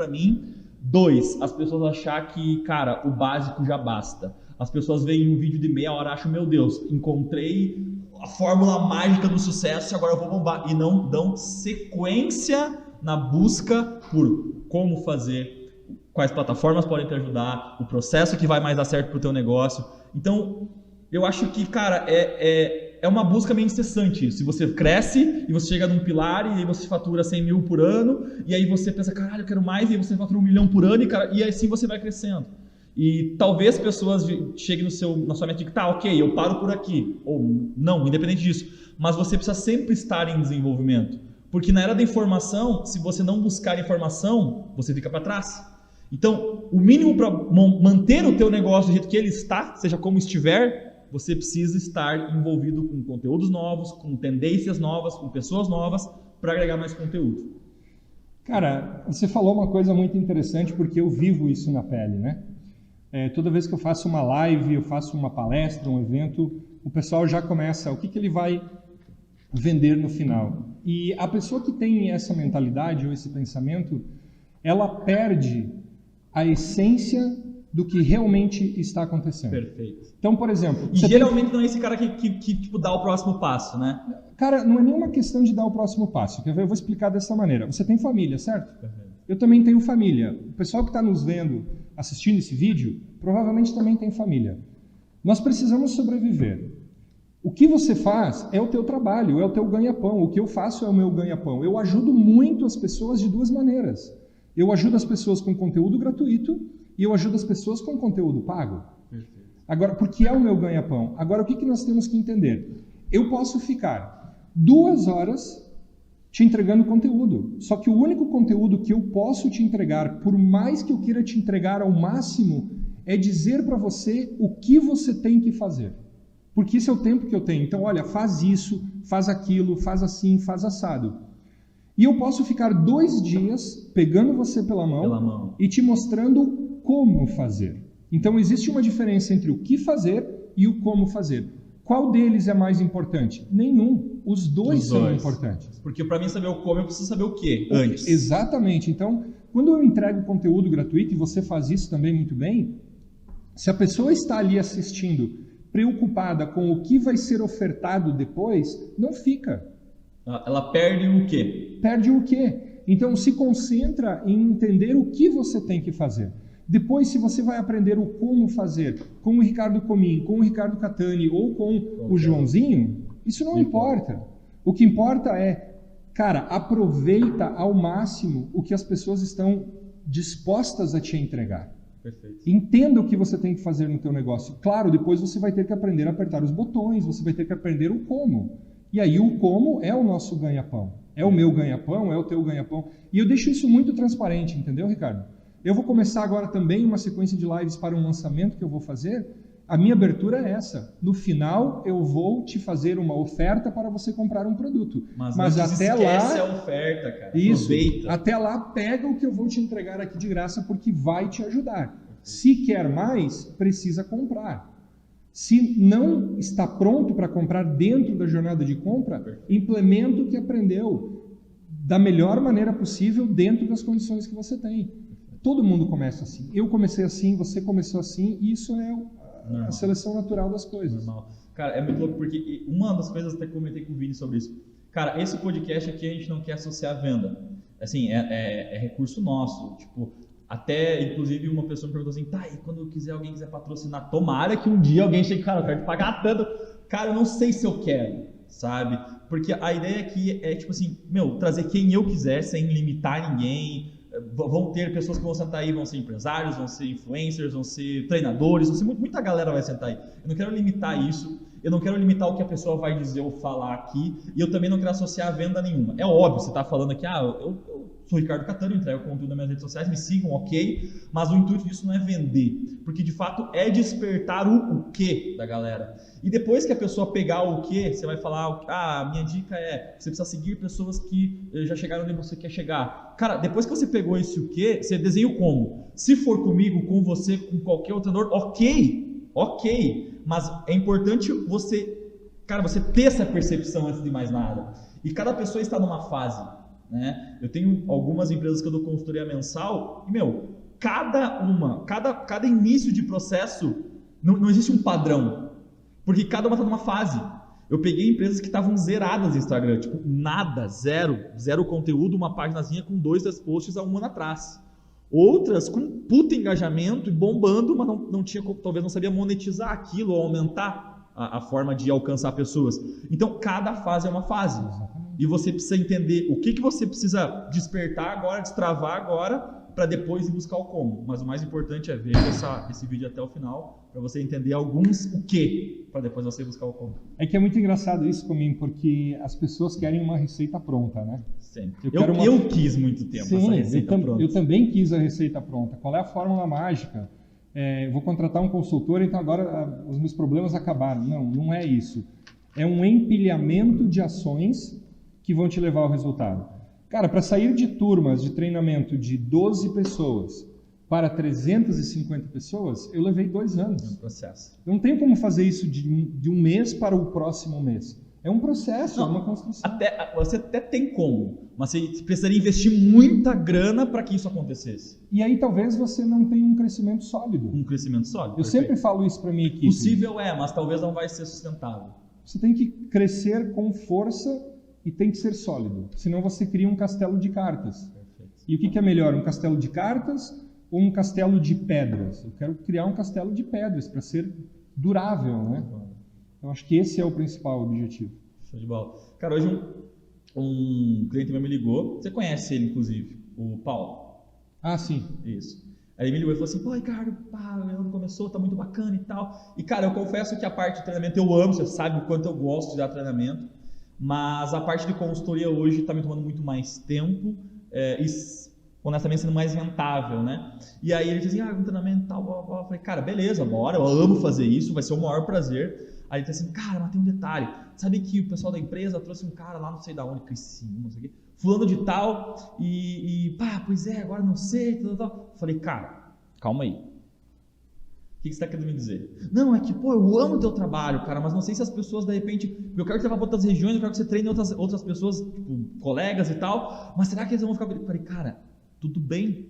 mim. 2, as pessoas achar que, cara, o básico já basta. As pessoas veem um vídeo de meia hora e acham, meu Deus, encontrei a fórmula mágica do sucesso e agora eu vou bombar. E não dão sequência na busca por como fazer, quais plataformas podem te ajudar, o processo que vai mais dar certo para o teu negócio. Então, eu acho que, cara, é uma busca meio incessante isso. Se você cresce e você chega num pilar e aí você fatura 100 mil por ano e aí você pensa, caralho, eu quero mais, e aí você fatura 1 milhão por ano e assim você vai crescendo. E talvez pessoas cheguem na sua mente e digam, tá, ok, eu paro por aqui. Ou não, independente disso. Mas você precisa sempre estar em desenvolvimento. Porque na era da informação, se você não buscar informação, você fica para trás. Então, o mínimo para manter o teu negócio do jeito que ele está, seja como estiver, você precisa estar envolvido com conteúdos novos, com tendências novas, com pessoas novas, para agregar mais conteúdo. Cara, você falou uma coisa muito interessante, porque eu vivo isso na pele, né? Toda vez que eu faço uma live, eu faço uma palestra, um evento, o pessoal já começa, o que ele vai vender no final? E a pessoa que tem essa mentalidade ou esse pensamento, ela perde a essência do que realmente está acontecendo. Perfeito. Então, por exemplo... E geralmente não é esse cara que tipo, dá o próximo passo, né? Cara, não é nenhuma questão de dar o próximo passo. Eu vou explicar dessa maneira. Você tem família, certo? Perfeito. Eu também tenho família. O pessoal que está nos vendo, assistindo esse vídeo, provavelmente também tem família. Nós precisamos sobreviver. O que você faz é o teu trabalho, é o teu ganha-pão. O que eu faço é o meu ganha-pão. Eu ajudo muito as pessoas de duas maneiras. Eu ajudo as pessoas com conteúdo gratuito e eu ajudo as pessoas com conteúdo pago. Perfeito. Agora, porque é o meu ganha-pão. Agora, o que nós temos que entender? Eu posso ficar 2 horas te entregando conteúdo. Só que o único conteúdo que eu posso te entregar, por mais que eu queira te entregar ao máximo, é dizer para você o que você tem que fazer. Porque esse é o tempo que eu tenho. Então, olha, faz isso, faz aquilo, faz assim, faz assado. E eu posso ficar 2 dias pegando você pela mão e te mostrando como fazer. Então, existe uma diferença entre o que fazer e o como fazer. Qual deles é mais importante? Nenhum. Os dois são importantes. Porque para mim saber o como, eu preciso saber o que antes. Exatamente. Então, quando eu entrego conteúdo gratuito, e você faz isso também muito bem, se a pessoa está ali assistindo, preocupada com o que vai ser ofertado depois, não fica. Ela perde o quê? Perde o quê? Então, se concentra em entender o que você tem que fazer. Depois, se você vai aprender o como fazer com o Ricardo Comin, com o Ricardo Catani ou com o Joãozinho, isso não importa. O que importa é, cara, aproveita ao máximo o que as pessoas estão dispostas a te entregar. Perfeito. Entenda o que você tem que fazer no teu negócio. Claro, depois você vai ter que aprender a apertar os botões, você vai ter que aprender o como. E aí o como é o nosso ganha-pão. É o meu ganha-pão, é o teu ganha-pão. E eu deixo isso muito transparente, entendeu, Ricardo? Eu vou começar agora também uma sequência de lives para um lançamento que eu vou fazer. A minha abertura é essa. No final, eu vou te fazer uma oferta para você comprar um produto. Mas até lá, a oferta, cara. Isso. Aproveita. Até lá, pega o que eu vou te entregar aqui de graça, porque vai te ajudar. Se quer mais, precisa comprar. Se não está pronto para comprar dentro da jornada de compra, implementa o que aprendeu da melhor maneira possível dentro das condições que você tem. Todo mundo começa assim. Eu comecei assim, você começou assim, e isso é a seleção natural das coisas. Normal. Cara, é muito louco, porque uma das coisas, até comentei com o Vini sobre isso. Cara, esse podcast aqui a gente não quer associar a venda. Assim, é recurso nosso. Tipo, até, inclusive, uma pessoa me perguntou assim, tá, e quando alguém quiser patrocinar, tomara que um dia alguém chegue, cara, eu quero te pagar tanto. Cara, eu não sei se eu quero, sabe? Porque a ideia aqui é, tipo assim, trazer quem eu quiser, sem limitar ninguém. Vão ter pessoas que vão sentar aí, vão ser empresários, vão ser influencers, vão ser treinadores, muita galera vai sentar aí. Eu não quero limitar isso, eu não quero limitar o que a pessoa vai dizer ou falar aqui, e eu também não quero associar a venda nenhuma. É óbvio, você está falando aqui, eu sou o Ricardo Catani, eu entrego conteúdo nas minhas redes sociais, me sigam, ok, mas o intuito disso não é vender, porque de fato é despertar o quê da galera. E depois que a pessoa pegar o quê, você vai falar, a minha dica é, você precisa seguir pessoas que já chegaram onde você quer chegar. Cara, depois que você pegou esse o quê, você desenha o como. Se for comigo, com você, com qualquer outro treinador, ok, mas é importante você ter essa percepção antes de mais nada. E cada pessoa está numa fase, né? Eu tenho algumas empresas que eu dou consultoria mensal e, cada início de processo, não existe um padrão. Porque cada uma está numa fase. Eu peguei empresas que estavam zeradas no Instagram, tipo, nada, zero conteúdo, uma paginazinha com 2, 3 posts há um ano atrás. Outras com puta engajamento e bombando, mas não tinha, talvez não sabia monetizar aquilo ou aumentar a forma de alcançar pessoas. Então, cada fase é uma fase. E você precisa entender o que você precisa despertar agora, destravar agora, para depois ir buscar o como. Mas o mais importante é ver esse vídeo até o final, para você entender alguns o que, para depois você buscar o como. É que é muito engraçado isso comigo, porque as pessoas querem uma receita pronta, né? Sempre. Eu quis muito tempo essa receita pronta. Eu também quis a receita pronta. Qual é a fórmula mágica? Vou contratar um consultor, então agora os meus problemas acabaram. Não é isso. É um empilhamento de ações que vão te levar ao resultado. Cara, para sair de turmas de treinamento de 12 pessoas para 350 pessoas, eu levei 2 anos. É um processo. Eu não tenho como fazer isso de um mês para o próximo mês. É um processo, é uma construção. Você até tem como, mas você precisaria investir muita grana para que isso acontecesse. E aí talvez você não tenha um crescimento sólido. Um crescimento sólido. Eu sempre falo isso para minha equipe. Possível mas talvez não vai ser sustentável. Você tem que crescer com força e tem que ser sólido. Senão você cria um castelo de cartas. Perfeito. E o que é melhor, um castelo de cartas ou um castelo de pedras? Eu quero criar um castelo de pedras para ser durável, né? Eu acho que esse é o principal objetivo. Show de bola. Cara, hoje um cliente meu me ligou. Você conhece ele, inclusive, o Paulo? Ah, sim. Isso. Aí ele me ligou e falou assim, pô, Ricardo, o ano começou, tá muito bacana e tal. E, cara, eu confesso que a parte de treinamento eu amo, você sabe o quanto eu gosto de dar treinamento, mas a parte de consultoria hoje tá me tomando muito mais tempo e, honestamente, sendo mais rentável, né? E aí ele disse assim, um treinamento e tal, blá, blá. Eu falei, cara, beleza, bora, eu amo fazer isso, vai ser o maior prazer. Aí ele disse assim, cara, mas tem um detalhe, sabe que o pessoal da empresa trouxe um cara lá, não sei da onde, Criciúma, não sei o quê, fulano de tal, pois é, agora não sei, tal. Falei, cara, calma aí. O que você está querendo me dizer? Não, é que, pô, eu amo o teu trabalho, cara, mas não sei se as pessoas, de repente, eu quero que você vá para outras regiões, eu quero que você treine outras pessoas, tipo, colegas e tal, mas será que eles vão ficar... Eu falei, cara, tudo bem.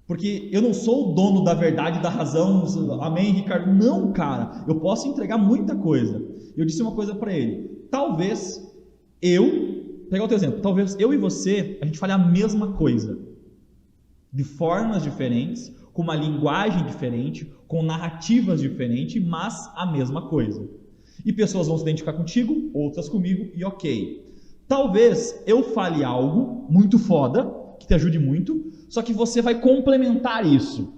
Porque eu não sou o dono da verdade, da razão, amém, Ricardo? Não, cara, eu posso entregar muita coisa. Eu disse uma coisa para ele, talvez pegar o teu exemplo, talvez eu e você, a gente fale a mesma coisa, de formas diferentes, com uma linguagem diferente, com narrativas diferentes, mas a mesma coisa. E pessoas vão se identificar contigo, outras comigo, e ok. Talvez eu fale algo muito foda, que te ajude muito, só que você vai complementar isso.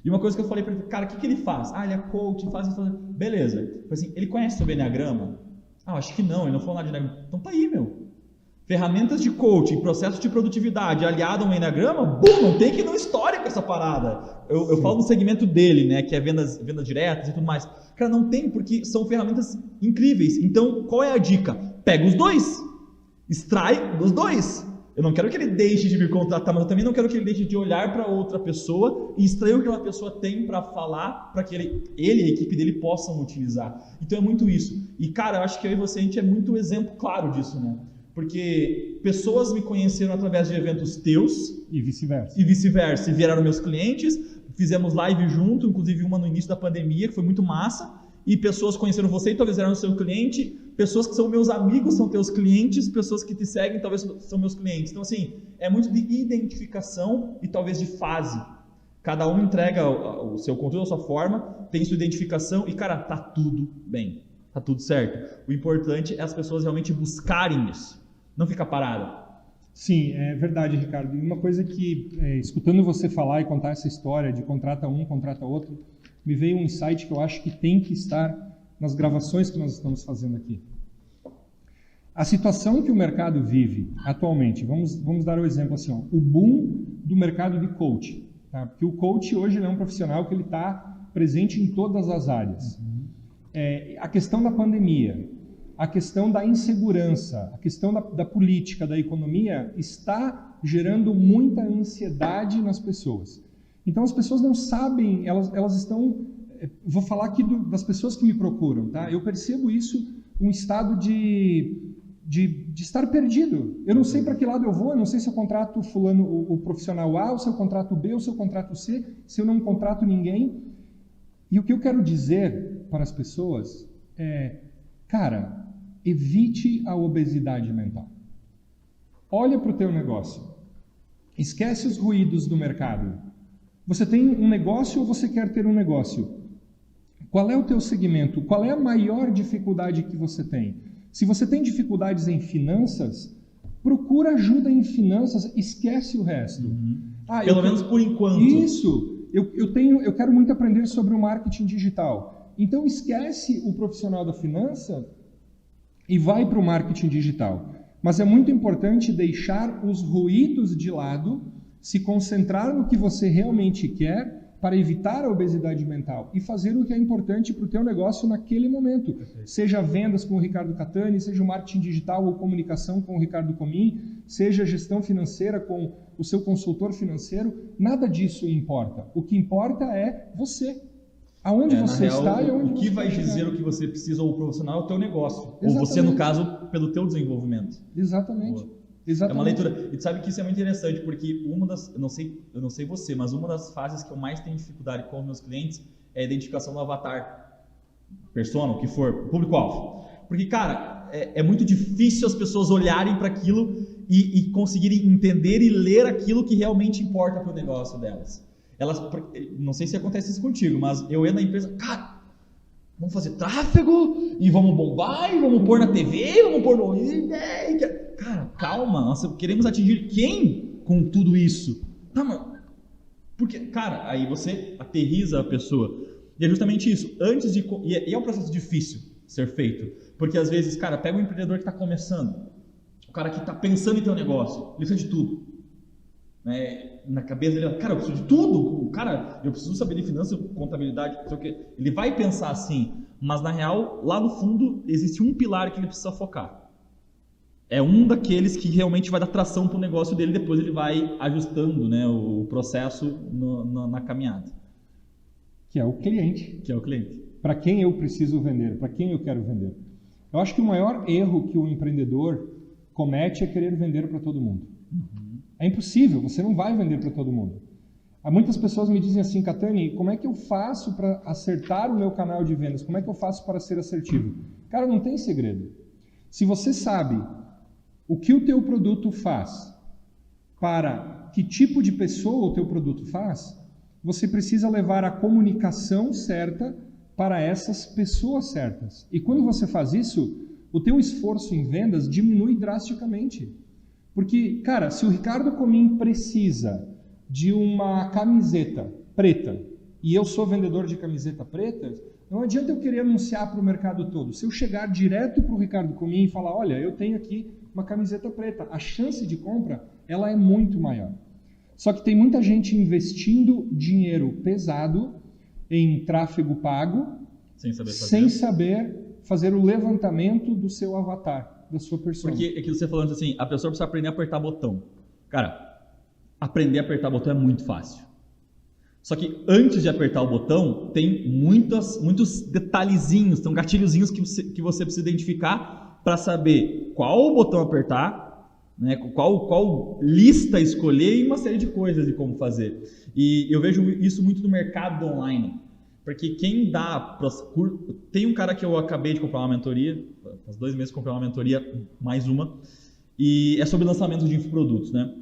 E uma coisa que eu falei para ele, cara, o que ele faz? Ele é coach, faz isso, beleza. Eu falei assim, ele conhece sobre Enneagrama? Acho que não, ele não falou nada de Enneagrama. Então tá aí, meu. Ferramentas de coaching, processo de produtividade aliado a um Enneagrama, não tem que ir no histórico essa parada. Eu falo no segmento dele, né, que é vendas diretas e tudo mais. Cara, não tem, porque são ferramentas incríveis. Então, qual é a dica? Pega os dois, extrai dos dois. Eu não quero que ele deixe de me contratar, mas eu também não quero que ele deixe de olhar para outra pessoa e extrair o que aquela pessoa tem para falar, para que ele e a equipe dele possam utilizar. Então é muito isso. E, cara, eu acho que eu e você, a gente é muito exemplo claro disso, né? Porque pessoas me conheceram através de eventos teus. E vice-versa. E vieram meus clientes. Fizemos live junto, inclusive uma no início da pandemia, que foi muito massa. E pessoas conheceram você e talvez eram seu cliente. Pessoas que são meus amigos são teus clientes. Pessoas que te seguem talvez são meus clientes. Então, assim, é muito de identificação e talvez de fase. Cada um entrega o seu conteúdo, a sua forma, tem sua identificação e, cara, tá tudo bem. Tá tudo certo. O importante é as pessoas realmente buscarem isso. Não fica parado. Sim, é verdade, Ricardo. E uma coisa que, escutando você falar e contar essa história de contrata um, contrata outro, me veio um insight que eu acho que tem que estar nas gravações que nós estamos fazendo aqui. A situação que o mercado vive atualmente, vamos dar o exemplo assim, o boom do mercado de coaching. Tá? Porque o coach hoje é um profissional que ele está presente em todas as áreas. A questão da pandemia, a questão da insegurança, a questão da política, da economia, está gerando muita ansiedade nas pessoas. Então as pessoas não sabem, elas estão... Vou falar aqui das pessoas que me procuram, tá? Eu percebo isso, um estado de estar perdido. Eu não sei para que lado eu vou, eu não sei se eu contrato fulano, o profissional A, ou se eu contrato B, ou se eu contrato C, se eu não contrato ninguém. E o que eu quero dizer para as pessoas é, cara, evite a obesidade mental. Olha para o teu negócio. Esquece os ruídos do mercado. Você tem um negócio ou você quer ter um negócio? Qual é o teu segmento? Qual é a maior dificuldade que você tem? Se você tem dificuldades em finanças, procura ajuda em finanças, esquece o resto. Pelo menos por enquanto. Isso. Eu quero muito aprender sobre o marketing digital. Então esquece o profissional da finança e vai para o marketing digital. Mas é muito importante deixar os ruídos de lado, se concentrar no que você realmente quer para evitar a obesidade mental e fazer o que é importante para o teu negócio naquele momento. Perfeito. Seja vendas com o Ricardo Catani, seja o marketing digital ou comunicação com o Ricardo Comin, seja gestão financeira com o seu consultor financeiro, nada disso importa. O que importa é você. Aonde você está e onde o que você vai chegar. Dizer o que você precisa ou o profissional é o teu negócio. Exatamente. Ou você, no caso, pelo teu desenvolvimento. Exatamente. Boa. Exatamente. É uma leitura. E tu sabe que isso é muito interessante, porque eu não sei você, mas uma das fases que eu mais tenho dificuldade com os meus clientes é a identificação do avatar, persona, o que for, público-alvo. Porque, cara, é muito difícil as pessoas olharem para aquilo e conseguirem entender e ler aquilo que realmente importa para o negócio delas. Não sei se acontece isso contigo, mas eu entro na empresa, cara, vamos fazer tráfego e vamos bombar e vamos pôr na TV, vamos pôr no... Cara, calma, nós queremos atingir quem com tudo isso? Tá, mano. Porque, cara, aí você aterriza a pessoa. E é justamente isso. E é um processo difícil ser feito. Porque às vezes, cara, pega um empreendedor que está começando, o cara que está pensando em ter um negócio, ele precisa de tudo. Né? Na cabeça dele, cara, eu preciso de tudo. Cara, eu preciso saber de finanças, contabilidade, não sei o quê. Ele vai pensar assim, mas na real, lá no fundo, existe um pilar que ele precisa focar. É um daqueles que realmente vai dar tração para o negócio dele, depois ele vai ajustando, né, o processo na caminhada. que é o cliente. Que é o cliente. Para quem eu preciso vender, para quem eu quero vender. Eu acho que o maior erro que o empreendedor comete é querer vender para todo mundo. É impossível, você não vai vender para todo mundo. Muitas pessoas me dizem assim, Catani, como é que eu faço para acertar o meu canal de vendas? Como é que eu faço para ser assertivo? Cara, não tem segredo. Se você sabe o que o teu produto faz, para que tipo de pessoa o teu produto faz, você precisa levar a comunicação certa para essas pessoas certas. E quando você faz isso, o teu esforço em vendas diminui drasticamente. Porque, cara, se o Ricardo Comim precisa de uma camiseta preta e eu sou vendedor de camiseta preta, não adianta eu querer anunciar para o mercado todo. Se eu chegar direto para o Ricardo Comim e falar, olha, eu tenho aqui uma camiseta preta, a chance de compra ela é muito maior. Só que tem muita gente investindo dinheiro pesado em tráfego pago sem saber fazer o levantamento do seu avatar, da sua persona. Porque aquilo que você falando assim, a pessoa precisa aprender a apertar botão. Cara, aprender a apertar botão é muito fácil. Só que antes de apertar o botão, tem muitos detalhezinhos, tem gatilhozinhos que você precisa identificar para saber qual botão apertar, né, qual lista escolher e uma série de coisas de como fazer. E eu vejo isso muito no mercado online. Porque quem dá... Tem um cara que eu acabei de comprar uma mentoria, faz 2 meses que comprei uma mentoria, mais uma, e é sobre lançamento de infoprodutos, né?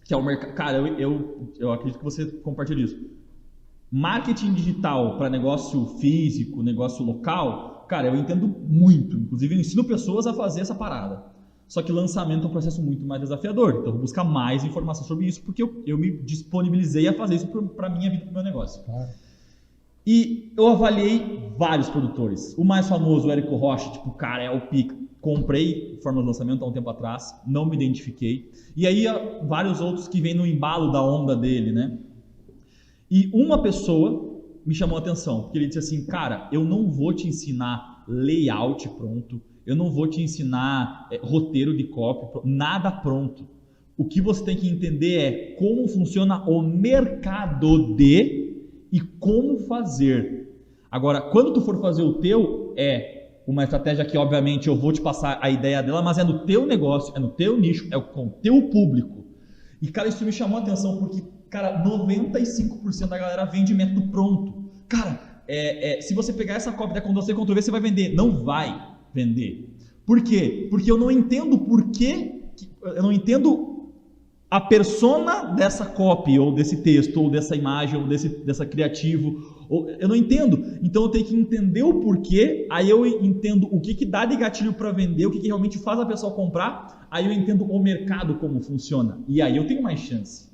Que é o mercado... Cara, eu acredito que você compartilha isso. Marketing digital para negócio físico, negócio local, cara, eu entendo muito. Inclusive, eu ensino pessoas a fazer essa parada. Só que lançamento é um processo muito mais desafiador. Então, eu vou buscar mais informação sobre isso, porque eu me disponibilizei a fazer isso para a minha vida, para o meu negócio. E eu avaliei vários produtores. O mais famoso, o Érico Rocha, tipo, cara, é o pica. Comprei forma de lançamento há um tempo atrás, não me identifiquei. E aí, vários outros que vêm no embalo da onda dele, né? E uma pessoa me chamou a atenção, porque ele disse assim, cara, eu não vou te ensinar layout pronto, eu não vou te ensinar roteiro de copy, nada pronto. O que você tem que entender é como funciona o mercado e como fazer. Agora, quando tu for fazer o teu, é uma estratégia que, obviamente, eu vou te passar a ideia dela, mas é no teu negócio, é no teu nicho, é com o teu público. E, cara, isso me chamou a atenção porque, cara, 95% da galera vende método pronto. Cara, se você pegar essa cópia da Ctrl-C, Ctrl-V, você vai vender. Não vai vender. Por quê? Porque eu não entendo eu não entendo a persona dessa copy, ou desse texto, ou dessa imagem, ou dessa criativo, eu não entendo. Então eu tenho que entender o porquê, aí eu entendo o que dá de gatilho para vender, o que realmente faz a pessoa comprar, aí eu entendo o mercado como funciona, e aí eu tenho mais chance.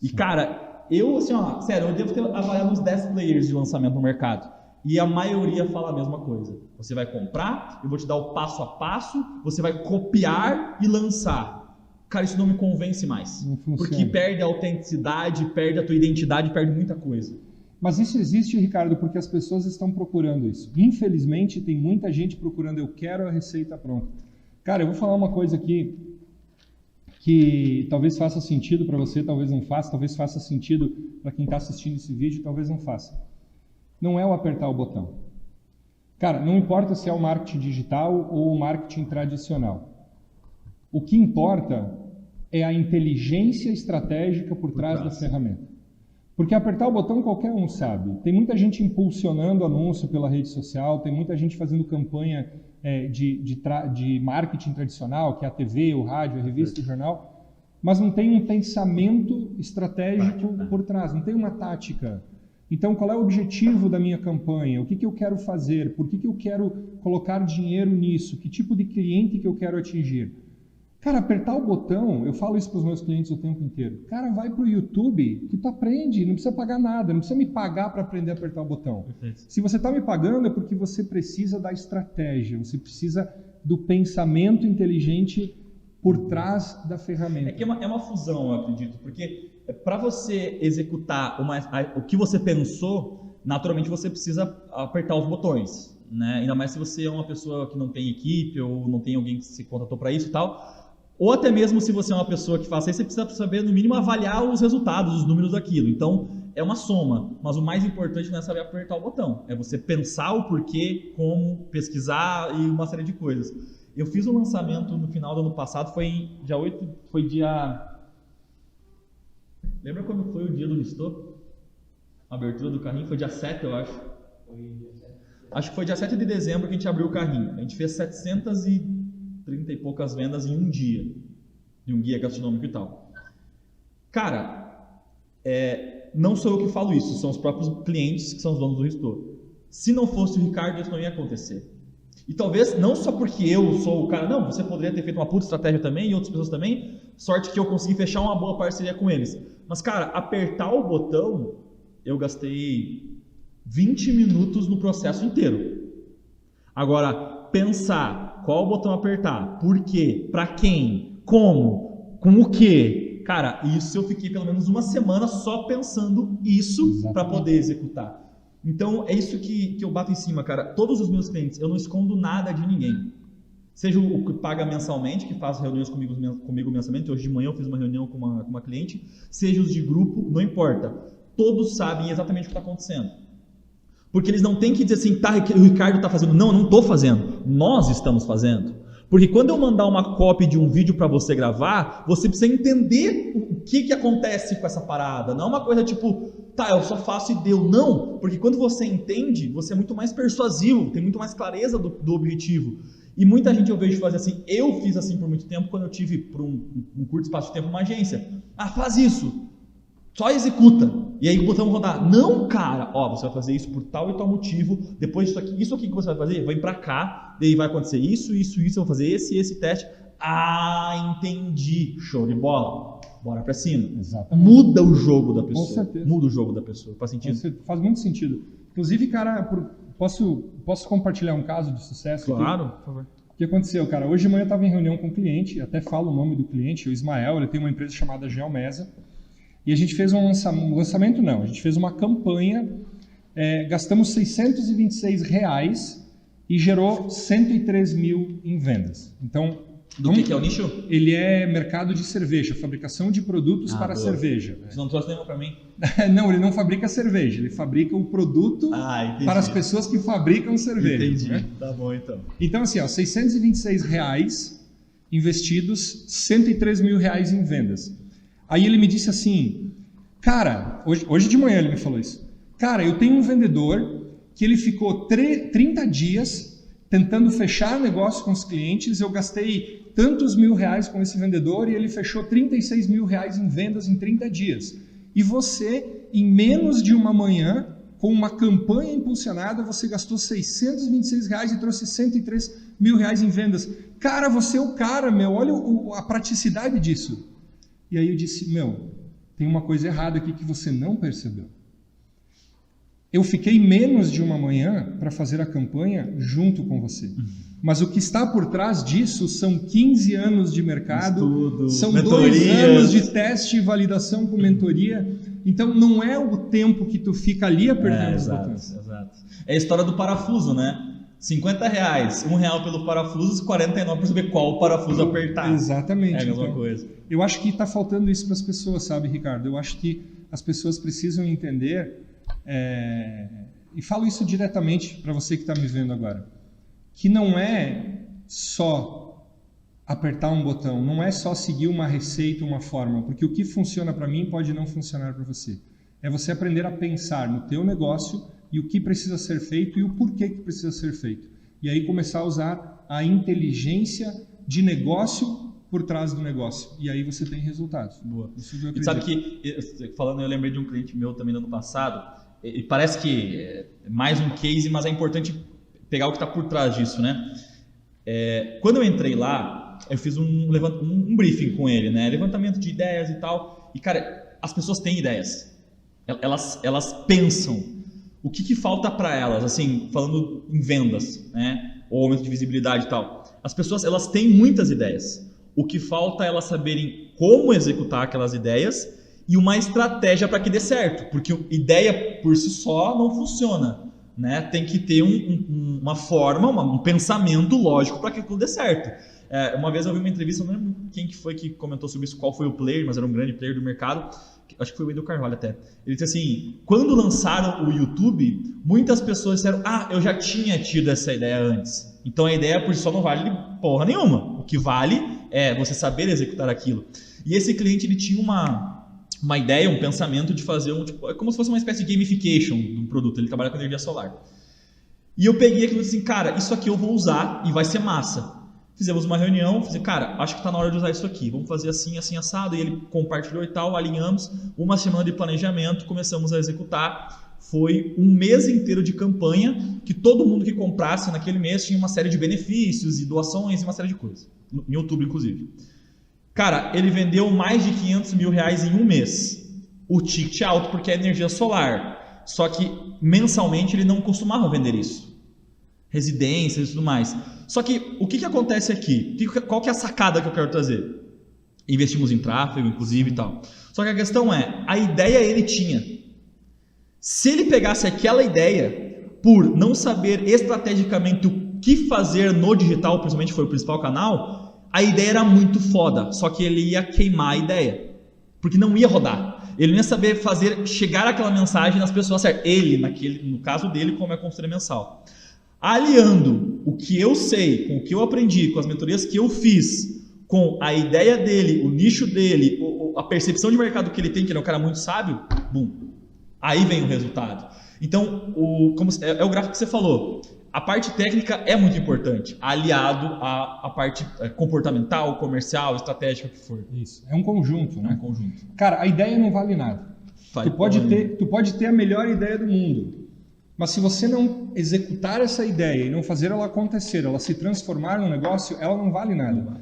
E cara, eu assim, ó, sério, eu devo ter avaliado uns 10 players de lançamento no mercado, e a maioria fala a mesma coisa. Você vai comprar, eu vou te dar o passo a passo, você vai copiar e lançar. Cara, isso não me convence mais. Porque perde a autenticidade, perde a tua identidade, perde muita coisa. Mas isso existe, Ricardo, porque as pessoas estão procurando isso. Infelizmente, tem muita gente procurando, eu quero a receita pronta. Cara, eu vou falar uma coisa aqui que talvez faça sentido para você, talvez não faça, talvez faça sentido para quem está assistindo esse vídeo, talvez não faça. Não é o apertar o botão. Cara, não importa se é o marketing digital ou o marketing tradicional. O que importa é a inteligência estratégica por trás da ferramenta. Porque apertar o botão qualquer um sabe. Tem muita gente impulsionando anúncio pela rede social, tem muita gente fazendo campanha de marketing tradicional, que é a TV, o rádio, a revista, o jornal, mas não tem um pensamento estratégico por trás, não tem uma tática. Então, qual é o objetivo da minha campanha? O que eu quero fazer? Por que eu quero colocar dinheiro nisso? Que tipo de cliente que eu quero atingir? Cara, apertar o botão, eu falo isso para os meus clientes o tempo inteiro. Cara, vai para o YouTube que tu aprende, não precisa pagar nada, não precisa me pagar para aprender a apertar o botão. Perfeito. Se você está me pagando é porque você precisa da estratégia, você precisa do pensamento inteligente por trás da ferramenta. É uma fusão, eu acredito, porque para você executar o que você pensou, naturalmente você precisa apertar os botões, né? Ainda mais se você é uma pessoa que não tem equipe ou não tem alguém que se contratou para isso e tal. Ou até mesmo se você é uma pessoa que faça isso, você precisa saber, no mínimo, avaliar os resultados, os números daquilo. Então, é uma soma, mas o mais importante não é saber apertar o botão, é você pensar o porquê, como, pesquisar e uma série de coisas. Eu fiz um lançamento no final do ano passado, foi dia 8, foi dia... Lembra quando foi o dia do Restô? A abertura do carrinho? Foi dia 7, eu acho. Acho que foi dia 7 de dezembro que a gente abriu o carrinho. A gente fez 730 e poucas vendas em um dia, de um guia gastronômico e tal. Cara, não sou eu que falo isso, são os próprios clientes que são os donos do Restô. Se não fosse o Ricardo, isso não ia acontecer. E talvez, não só porque eu sou o cara, não, você poderia ter feito uma puta estratégia também, e outras pessoas também, sorte que eu consegui fechar uma boa parceria com eles. Mas, cara, apertar o botão, eu gastei 20 minutos no processo inteiro. Agora, pensar qual botão apertar, por quê, pra quem, como, com o quê, cara, isso eu fiquei pelo menos uma semana só pensando isso para poder executar. Então, é isso que eu bato em cima, cara. Todos os meus clientes, eu não escondo nada de ninguém. Seja o que paga mensalmente, que faz reuniões comigo mensalmente. Hoje de manhã eu fiz uma reunião com uma cliente. Seja os de grupo, não importa. Todos sabem exatamente o que está acontecendo. Porque eles não têm que dizer assim, tá, o Ricardo está fazendo. Não, eu não estou fazendo. Nós estamos fazendo. Porque quando eu mandar uma cópia de um vídeo para você gravar, você precisa entender o que acontece com essa parada. Não é uma coisa tipo, tá, eu só faço e deu. Não, porque quando você entende, você é muito mais persuasivo, tem muito mais clareza do objetivo. E muita gente eu vejo fazer assim. Eu fiz assim por muito tempo quando eu tive, por um curto espaço de tempo, uma agência. Ah, faz isso. Só executa. E aí botamos rodar. Não, cara. Ó, você vai fazer isso por tal e tal motivo. Depois isso aqui que você vai fazer, vem pra cá. Daí vai acontecer isso. Eu vou fazer esse teste. Ah, entendi. Show de bola. Bora pra cima. Exatamente. Muda o jogo da pessoa. Com certeza. Muda o jogo da pessoa. Faz sentido? Faz muito sentido. Inclusive, cara, posso compartilhar um caso de sucesso? Claro, por favor. O que aconteceu, cara? Hoje de manhã eu estava em reunião com um cliente, até falo o nome do cliente, o Ismael, ele tem uma empresa chamada Geomesa, e a gente fez um lançamento não, a gente fez uma campanha, gastamos R$626 e gerou 103 mil em vendas. Então, do que é o nicho? Ele é mercado de cerveja, fabricação de produtos para boa. Cerveja. Você não trouxe nenhuma para mim? Não, ele não fabrica cerveja, ele fabrica o produto para as pessoas que fabricam cerveja. Entendi, né? Tá bom então. Então assim, ó, R$626 investidos, R$103 mil em vendas. Aí ele me disse assim, cara, hoje de manhã ele me falou isso, cara, eu tenho um vendedor que ele ficou 30 dias tentando fechar negócio com os clientes, eu gastei tantos R$1.000 com esse vendedor e ele fechou R$36 mil em vendas em 30 dias. E você, em menos de uma manhã, com uma campanha impulsionada, você gastou R$626 e trouxe R$103 mil em vendas. Cara, você é o cara, meu, olha a praticidade disso. E aí eu disse, meu, tem uma coisa errada aqui que você não percebeu. Eu fiquei menos de uma manhã para fazer a campanha junto com você. Mas o que está por trás disso são 15 anos de mercado, estudo, são mentorias. 2 anos de teste e validação com mentoria. Então não é o tempo que tu fica ali apertando os botões. Exato. É a história do parafuso, né? R$50, R$1 pelo parafuso, 49 para saber qual parafuso apertar. Exatamente. É a mesma então, coisa. Eu acho que está faltando isso para as pessoas, sabe, Ricardo? Eu acho que as pessoas precisam entender, e falo isso diretamente para você que está me vendo agora, que não é só apertar um botão, não é só seguir uma receita, uma fórmula, porque o que funciona para mim pode não funcionar para você. É você aprender a pensar no teu negócio e o que precisa ser feito e o porquê que precisa ser feito. E aí começar a usar a inteligência de negócio por trás do negócio. E aí você tem resultados. Boa. Isso eu acredito. E sabe que, falando, eu lembrei de um cliente meu também no ano passado, e parece que é mais um case, mas é importante pegar o que está por trás disso, né? Quando eu entrei lá, eu fiz um briefing com ele, né? Levantamento de ideias e tal. E, cara, as pessoas têm ideias. Elas pensam. O que falta para elas, assim, falando em vendas, né? Ou aumento de visibilidade e tal. As pessoas, elas têm muitas ideias. O que falta é elas saberem como executar aquelas ideias e uma estratégia para que dê certo. Porque ideia por si só não funciona, né? Tem que ter uma forma, um pensamento lógico para que aquilo dê certo. Uma vez eu vi uma entrevista, não lembro quem que foi que comentou sobre isso, qual foi o player, mas era um grande player do mercado, acho que foi o Wendel Carvalho até, ele disse assim, quando lançaram o YouTube, muitas pessoas disseram, eu já tinha tido essa ideia antes. Então a ideia por si só não vale porra nenhuma. O que vale é você saber executar aquilo. E esse cliente, ele tinha uma ideia, um pensamento de fazer é como se fosse uma espécie de gamification do produto. Ele trabalha com energia solar. E eu peguei aquilo e disse assim, cara, isso aqui eu vou usar e vai ser massa. Fizemos uma reunião, falei, cara, acho que está na hora de usar isso aqui. Vamos fazer assim, assim, assado. E ele compartilhou e tal, alinhamos. Uma semana de planejamento, começamos a executar. Foi um mês inteiro de campanha que todo mundo que comprasse naquele mês tinha uma série de benefícios e doações e uma série de coisas. Em outubro, inclusive. Cara, ele vendeu mais de 500 mil reais em um mês. O ticket é alto porque é energia solar. Só que mensalmente ele não costumava vender isso. Residências e tudo mais. Só que o que acontece aqui? Qual que é a sacada que eu quero trazer? Investimos em tráfego, inclusive e tal. Só que a questão é, a ideia ele tinha. Se ele pegasse aquela ideia, por não saber estrategicamente o que fazer no digital, principalmente foi o principal canal, a ideia era muito foda, só que ele ia queimar a ideia, porque não ia rodar. Ele não ia saber fazer chegar aquela mensagem nas pessoas certas. Ele, no caso dele, como é a consultoria mensal. Aliando o que eu sei, com o que eu aprendi, com as mentorias que eu fiz, com a ideia dele, o nicho dele, a percepção de mercado que ele tem, que ele é um cara muito sábio, bum. Aí vem o resultado. Então, é o gráfico que você falou. A parte técnica é muito importante, aliado à parte comportamental, comercial, estratégica, que for. Isso. É um conjunto, né? É um conjunto. Cara, a ideia não vale nada. Tu pode ter a melhor ideia do mundo, mas se você não executar essa ideia e não fazer ela acontecer, ela se transformar num negócio, ela não vale nada.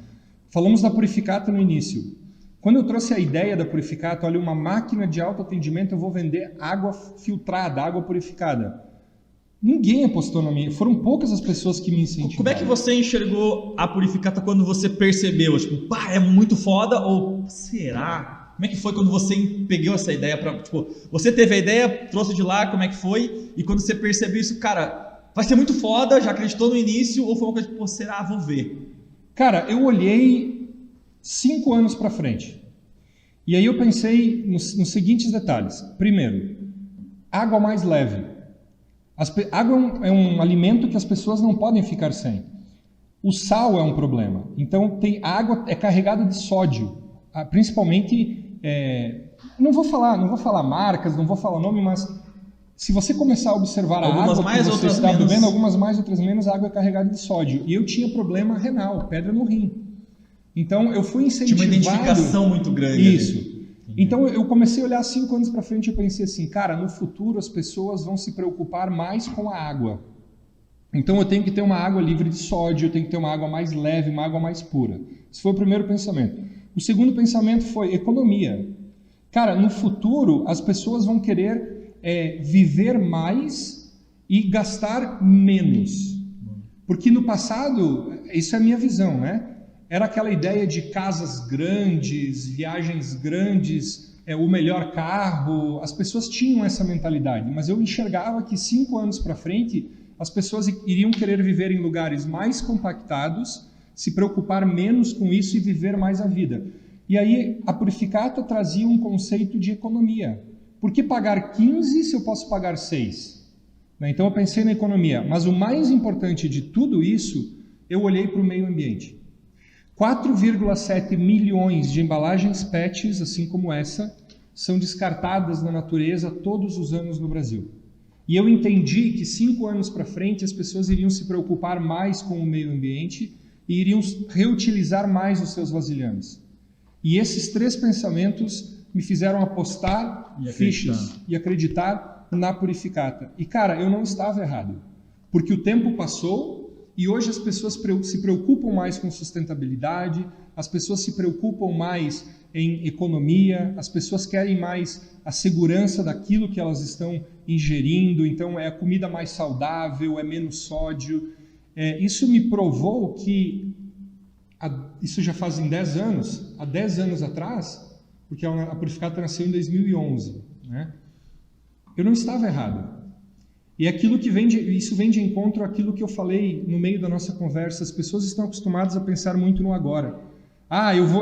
Falamos da Purificata no início. Quando eu trouxe a ideia da Purificata, olha, uma máquina de autoatendimento, eu vou vender água filtrada, água purificada. Ninguém apostou na minha. Foram poucas as pessoas que me incentivaram. Como é que você enxergou a Purificata quando você percebeu? Tipo, é muito foda ou será? Como é que foi quando você pegou essa ideia? Você teve a ideia, trouxe de lá, como é que foi? E quando você percebeu isso, cara, vai ser muito foda, já acreditou no início? Ou foi uma coisa tipo, será? Vou ver. Cara, eu olhei 5 anos para frente. E aí eu pensei nos seguintes detalhes. Primeiro, água mais leve. Água é um alimento que as pessoas não podem ficar sem. O sal é um problema. Então, a água é carregada de sódio. Principalmente, não vou falar marcas, não vou falar nome, mas se você começar a observar algumas a água mais, que você outras está menos. bebendo, algumas mais, outras menos, a água é carregada de sódio. E eu tinha problema renal, pedra no rim. Então, eu fui incentivado... Tinha uma identificação muito grande. Isso. Ali. Então, eu comecei a olhar 5 anos para frente e eu pensei assim, cara, no futuro as pessoas vão se preocupar mais com a água. Então, eu tenho que ter uma água livre de sódio, eu tenho que ter uma água mais leve, uma água mais pura. Esse foi o primeiro pensamento. O segundo pensamento foi economia. Cara, no futuro, as pessoas vão querer viver mais e gastar menos. Porque no passado, isso é a minha visão, né? Era aquela ideia de casas grandes, viagens grandes, o melhor carro. As pessoas tinham essa mentalidade, mas eu enxergava que 5 anos para frente, as pessoas iriam querer viver em lugares mais compactados, se preocupar menos com isso e viver mais a vida. E aí a Purificata trazia um conceito de economia. Por que pagar 15 se eu posso pagar 6? Então eu pensei na economia, mas o mais importante de tudo isso, eu olhei para o meio ambiente. 4,7 milhões de embalagens PETs, assim como essa, são descartadas na natureza todos os anos no Brasil. E eu entendi que 5 anos para frente as pessoas iriam se preocupar mais com o meio ambiente e iriam reutilizar mais os seus vasilhames. E esses 3 pensamentos me fizeram apostar fichas e acreditar na Purificata. E cara, eu não estava errado, porque o tempo passou. E hoje as pessoas se preocupam mais com sustentabilidade, as pessoas se preocupam mais em economia, as pessoas querem mais a segurança daquilo que elas estão ingerindo, então é a comida mais saudável, é menos sódio. Isso me provou que, isso já fazem 10 anos, há 10 anos atrás, porque a Purificata nasceu em 2011, né? Eu não estava errado. E aquilo que isso vem de encontro àquilo que eu falei no meio da nossa conversa. As pessoas estão acostumadas a pensar muito no agora.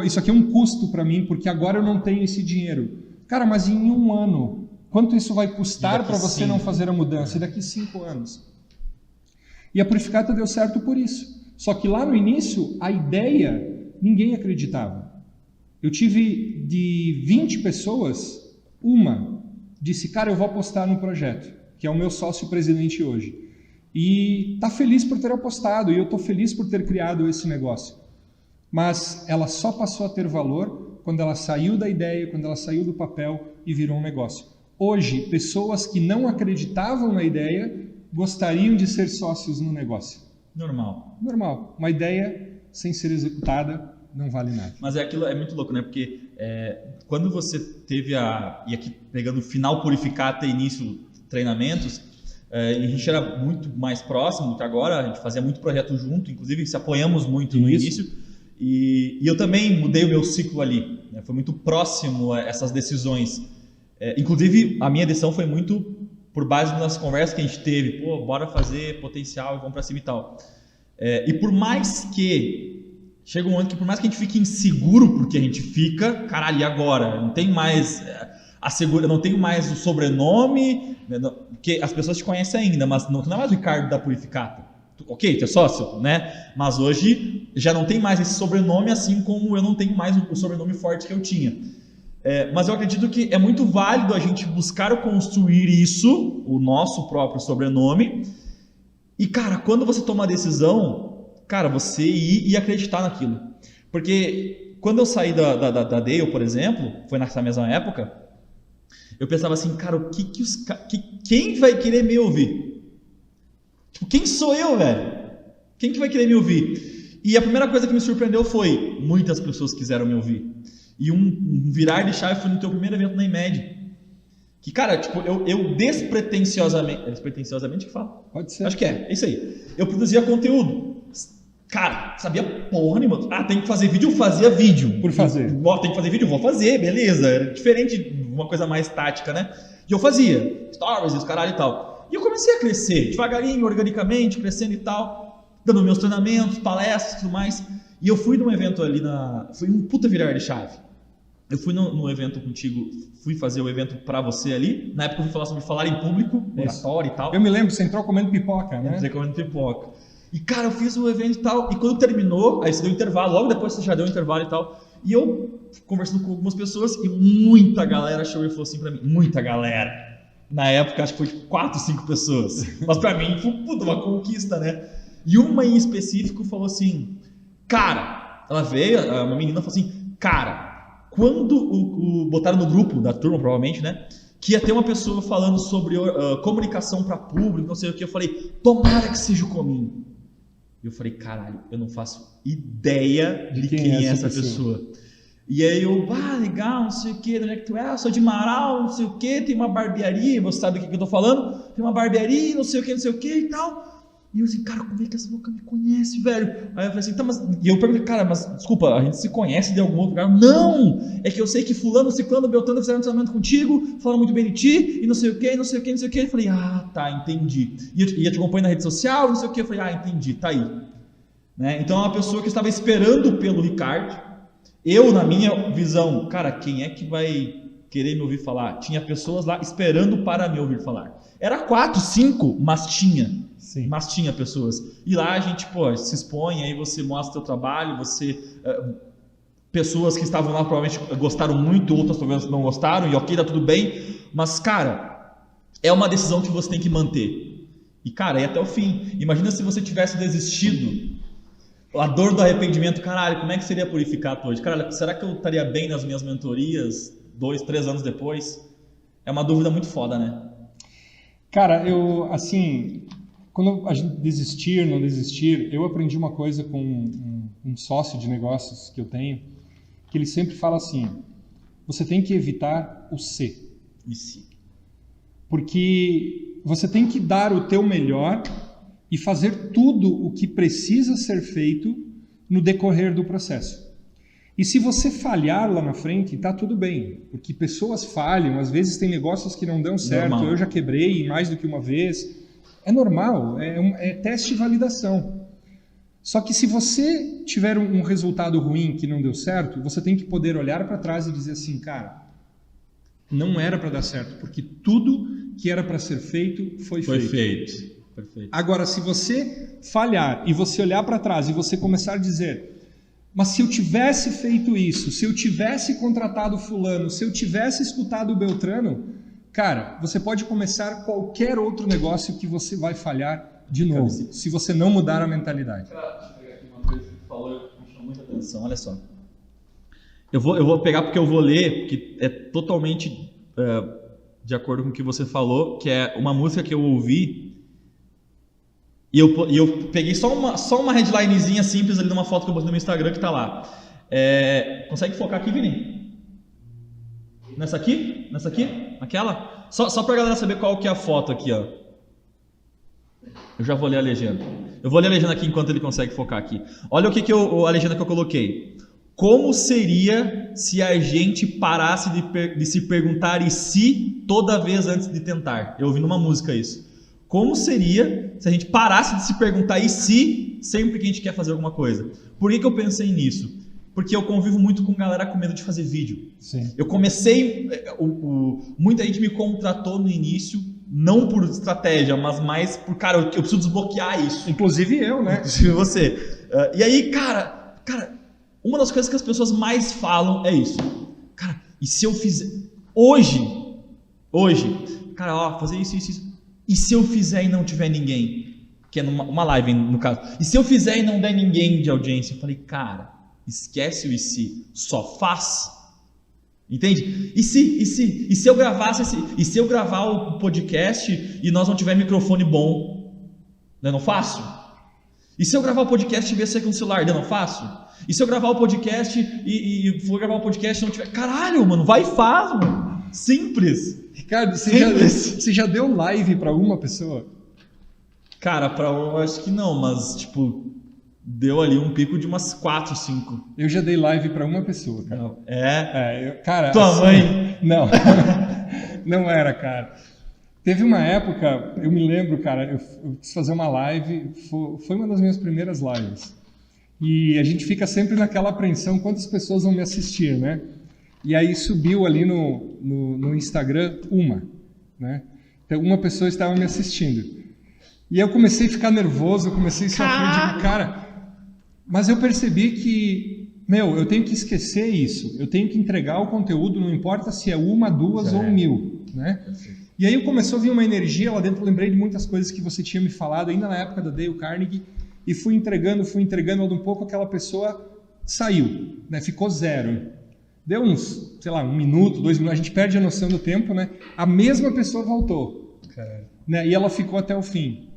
Isso aqui é um custo para mim, porque agora eu não tenho esse dinheiro. Cara, mas em um ano, quanto isso vai custar para você não 5? fazer a mudança? E daqui 5 anos. E a Purificata deu certo por isso. Só que lá no início, a ideia, ninguém acreditava. Eu tive de 20 pessoas, uma disse, cara, eu vou apostar no projeto, que é o meu sócio-presidente hoje. E está feliz por ter apostado, e eu estou feliz por ter criado esse negócio. Mas ela só passou a ter valor quando ela saiu da ideia, quando ela saiu do papel e virou um negócio. Hoje, pessoas que não acreditavam na ideia gostariam de ser sócios no negócio. Normal. Normal. Uma ideia sem ser executada não vale nada. Mas aquilo é muito louco, né? Porque quando você teve e aqui pegando o final Purificata e início treinamentos, a gente era muito mais próximo do que agora, a gente fazia muito projeto junto, inclusive se apoiamos muito no início. E eu também mudei o meu ciclo ali, né? Foi muito próximo a essas decisões. Inclusive, a minha decisão foi muito por base das conversas que a gente teve. Pô, bora fazer potencial e vamos pra cima e tal. E por mais que... Chega um momento que por mais que a gente fique inseguro porque a gente fica, caralho, e agora? Não tem mais... eu não tenho mais o sobrenome, porque as pessoas te conhecem ainda, mas tu não é mais o Ricardo da Purificata. Ok, tu é sócio, né? Mas hoje já não tem mais esse sobrenome, assim como eu não tenho mais o sobrenome forte que eu tinha. Mas eu acredito que é muito válido a gente buscar construir isso, o nosso próprio sobrenome. E, cara, quando você toma a decisão, cara, você ir e acreditar naquilo. Porque quando eu saí da Dale, por exemplo, foi nessa mesma época, eu pensava assim, cara, quem vai querer me ouvir? Tipo, quem sou eu, velho? Quem que vai querer me ouvir? E a primeira coisa que me surpreendeu foi, muitas pessoas quiseram me ouvir. E um virar de chave foi no teu primeiro evento na IMED. Que, cara, tipo, eu despretensiosamente... É despretensiosamente que fala? Pode ser. Acho que é isso aí. Eu produzia conteúdo. Cara, sabia porra nenhuma. Tem que fazer vídeo, eu fazia vídeo. Por fazer. Tem que fazer vídeo, vou fazer, beleza. Era diferente de uma coisa mais tática, né? E eu fazia stories, os caralho e tal. E eu comecei a crescer, devagarinho, organicamente, crescendo e tal, dando meus treinamentos, palestras e tudo mais. E eu fui num evento ali foi um puta virar de chave. Eu fui no evento contigo, fui fazer o evento pra você ali. Na época eu fui falar sobre falar em público, oratório e tal. Eu me lembro, você entrou comendo pipoca, né? Entrei comendo pipoca. E, cara, eu fiz o evento e tal. E quando terminou, aí você deu intervalo, logo depois você já deu intervalo e tal. E eu, conversando com algumas pessoas, e muita galera chegou e falou assim pra mim, muita galera. Na época, acho que foi 4, 5 pessoas. Mas pra mim, foi uma conquista, né? E uma em específico falou assim, cara, ela veio, uma menina falou assim, cara, quando botaram no grupo da turma, provavelmente, né? Que ia ter uma pessoa falando sobre comunicação para público, não sei o que, eu falei, tomara que seja o Cominho. E eu falei, caralho, eu não faço ideia de quem é essa pessoa. E aí eu, legal, não sei o que, de onde é que tu é? Eu sou de Marau, não sei o que, tem uma barbearia, você sabe do que eu tô falando? Tem uma barbearia, não sei o que e tal. E eu assim, cara, como é que essa louca me conhece, velho? Aí eu falei assim, tá, mas... E eu perguntei, cara, mas desculpa, a gente se conhece de algum outro lugar? Não! É que eu sei que fulano, ciclano, beltrano fizeram um treinamento contigo, falaram muito bem de ti, e não sei o que, não sei o que, não sei o que. Eu falei, tá, entendi. E eu te acompanho na rede social, não sei o que. Eu falei, entendi, tá aí. Né? Então é uma pessoa que estava esperando pelo Ricardo. Eu, na minha visão, cara, quem é que vai querer me ouvir falar? Tinha pessoas lá esperando para me ouvir falar. Era 4, 5, mas tinha. Sim. Mas tinha pessoas. E lá a gente, se expõe, aí você mostra o seu trabalho, pessoas que estavam lá provavelmente gostaram muito, outras talvez não gostaram, e ok, tá tudo bem. Mas, cara, é uma decisão que você tem que manter. E, cara, é até o fim. Imagina se você tivesse desistido. A dor do arrependimento, caralho, como é que seria Purificata hoje? Cara, será que eu estaria bem nas minhas mentorias 2, 3 anos depois? É uma dúvida muito foda, né? Cara, quando a gente desistir, não desistir, eu aprendi uma coisa com um sócio de negócios que eu tenho, que ele sempre fala assim, você tem que evitar o C. E se? Porque você tem que dar o teu melhor e fazer tudo o que precisa ser feito no decorrer do processo. E se você falhar lá na frente, tá tudo bem, porque pessoas falham, às vezes tem negócios que não dão certo, normal. Eu já quebrei mais do que uma vez, é normal, é teste e validação. Só que se você tiver um resultado ruim que não deu certo, você tem que poder olhar para trás e dizer assim, cara, não era para dar certo, porque tudo que era para ser feito foi feito. Perfeito. Agora, se você falhar e você olhar para trás e você começar a dizer, mas se eu tivesse feito isso, se eu tivesse contratado fulano, se eu tivesse escutado o Beltrano, cara, você pode começar qualquer outro negócio que você vai falhar de novo, se você não mudar a mentalidade. Deixa eu pegar aqui uma coisa que você falou, me chamou muita atenção, olha só. Eu vou pegar porque eu vou ler, que é totalmente de acordo com o que você falou, que é uma música que eu ouvi. E eu peguei só uma headlinezinha simples ali numa foto que eu botei no meu Instagram que tá lá. Consegue focar aqui, Vini? Nessa aqui? Nessa aqui? Aquela? Só pra galera saber qual que é a foto aqui, ó. Eu já vou ler a legenda. Eu vou ler a legenda aqui enquanto ele consegue focar aqui. Olha o que a legenda que eu coloquei. Como seria se a gente parasse de se perguntar e se toda vez antes de tentar? Eu ouvi numa música isso. Como seria se a gente parasse de se perguntar e se sempre que a gente quer fazer alguma coisa? Por que eu pensei nisso? Porque eu convivo muito com galera com medo de fazer vídeo. Sim. Eu comecei... muita gente me contratou no início, não por estratégia, mas mais por, cara, eu preciso desbloquear isso. Inclusive eu, né? Inclusive você. E aí, cara, uma das coisas que as pessoas mais falam é isso. Cara, e se eu fizer... Hoje, cara, ó, fazer isso. E se eu fizer e não tiver ninguém? Que é uma live, no caso. E se eu fizer e não der ninguém de audiência? Eu falei, cara, esquece o e se, só faz. Entende? E se eu gravasse e se eu gravar o podcast e nós não tiver microfone bom? Eu não faço? E se eu gravar o podcast e ver se é com o celular? Eu não faço? E se eu gravar o podcast e for gravar o podcast e não tiver... Caralho, mano, vai e faz, mano. Simples. Ricardo, você já deu live para uma pessoa? Cara, eu acho que não, mas tipo, deu ali um pico de umas 4, 5. Eu já dei live para uma pessoa, cara. Cara, tua assim, mãe? Não, não era, cara. Teve uma época, eu me lembro, cara, eu quis fazer uma live, foi uma das minhas primeiras lives. E a gente fica sempre naquela apreensão, quantas pessoas vão me assistir, né? E aí subiu ali no Instagram né? Então uma pessoa estava me assistindo. E eu comecei a ficar nervoso, eu comecei a sofrer, digo, cara, mas eu percebi que, eu tenho que esquecer isso, eu tenho que entregar o conteúdo, não importa se é 1, 2 ou 1000, né? E aí começou a vir uma energia lá dentro, eu lembrei de muitas coisas que você tinha me falado, ainda na época da Dale Carnegie, e fui entregando, um pouco, aquela pessoa saiu, né? Ficou 0. Deu uns, 1 minuto, 2 minutos, a gente perde a noção do tempo, né? A mesma pessoa voltou, né? E ela ficou até o fim.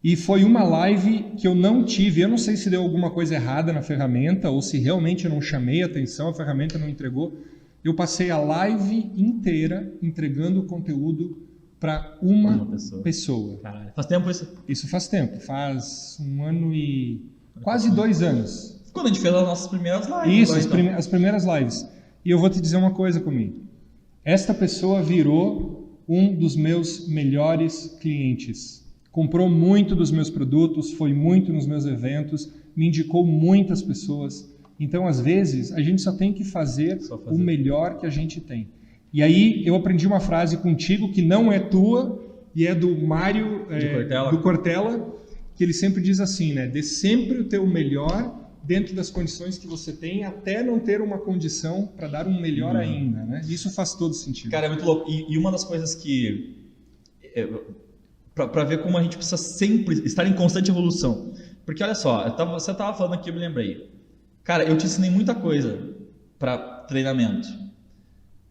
E foi uma live que eu não tive, eu não sei se deu alguma coisa errada na ferramenta ou se realmente eu não chamei a atenção, a ferramenta não entregou. Eu passei a live inteira entregando conteúdo para uma pessoa. Caralho. Faz tempo isso? Isso faz tempo, faz 1 ano e quase 2 anos. Quando a gente fez as nossas primeiras lives. Isso, as primeiras lives. E eu vou te dizer uma coisa comigo. Esta pessoa virou um dos meus melhores clientes. Comprou muito dos meus produtos, foi muito nos meus eventos, me indicou muitas pessoas. Então, às vezes, a gente só tem que fazer o melhor que a gente tem. E aí, eu aprendi uma frase contigo que não é tua, e é do Mário do Cortella, que ele sempre diz assim, né? Dê sempre o teu melhor dentro das condições que você tem, até não ter uma condição para dar um melhor ainda, né? Isso faz todo sentido. Cara, é muito louco. E uma das coisas que... para ver como a gente precisa sempre estar em constante evolução. Porque olha só, você estava falando aqui, eu me lembrei. Cara, eu te ensinei muita coisa para treinamento.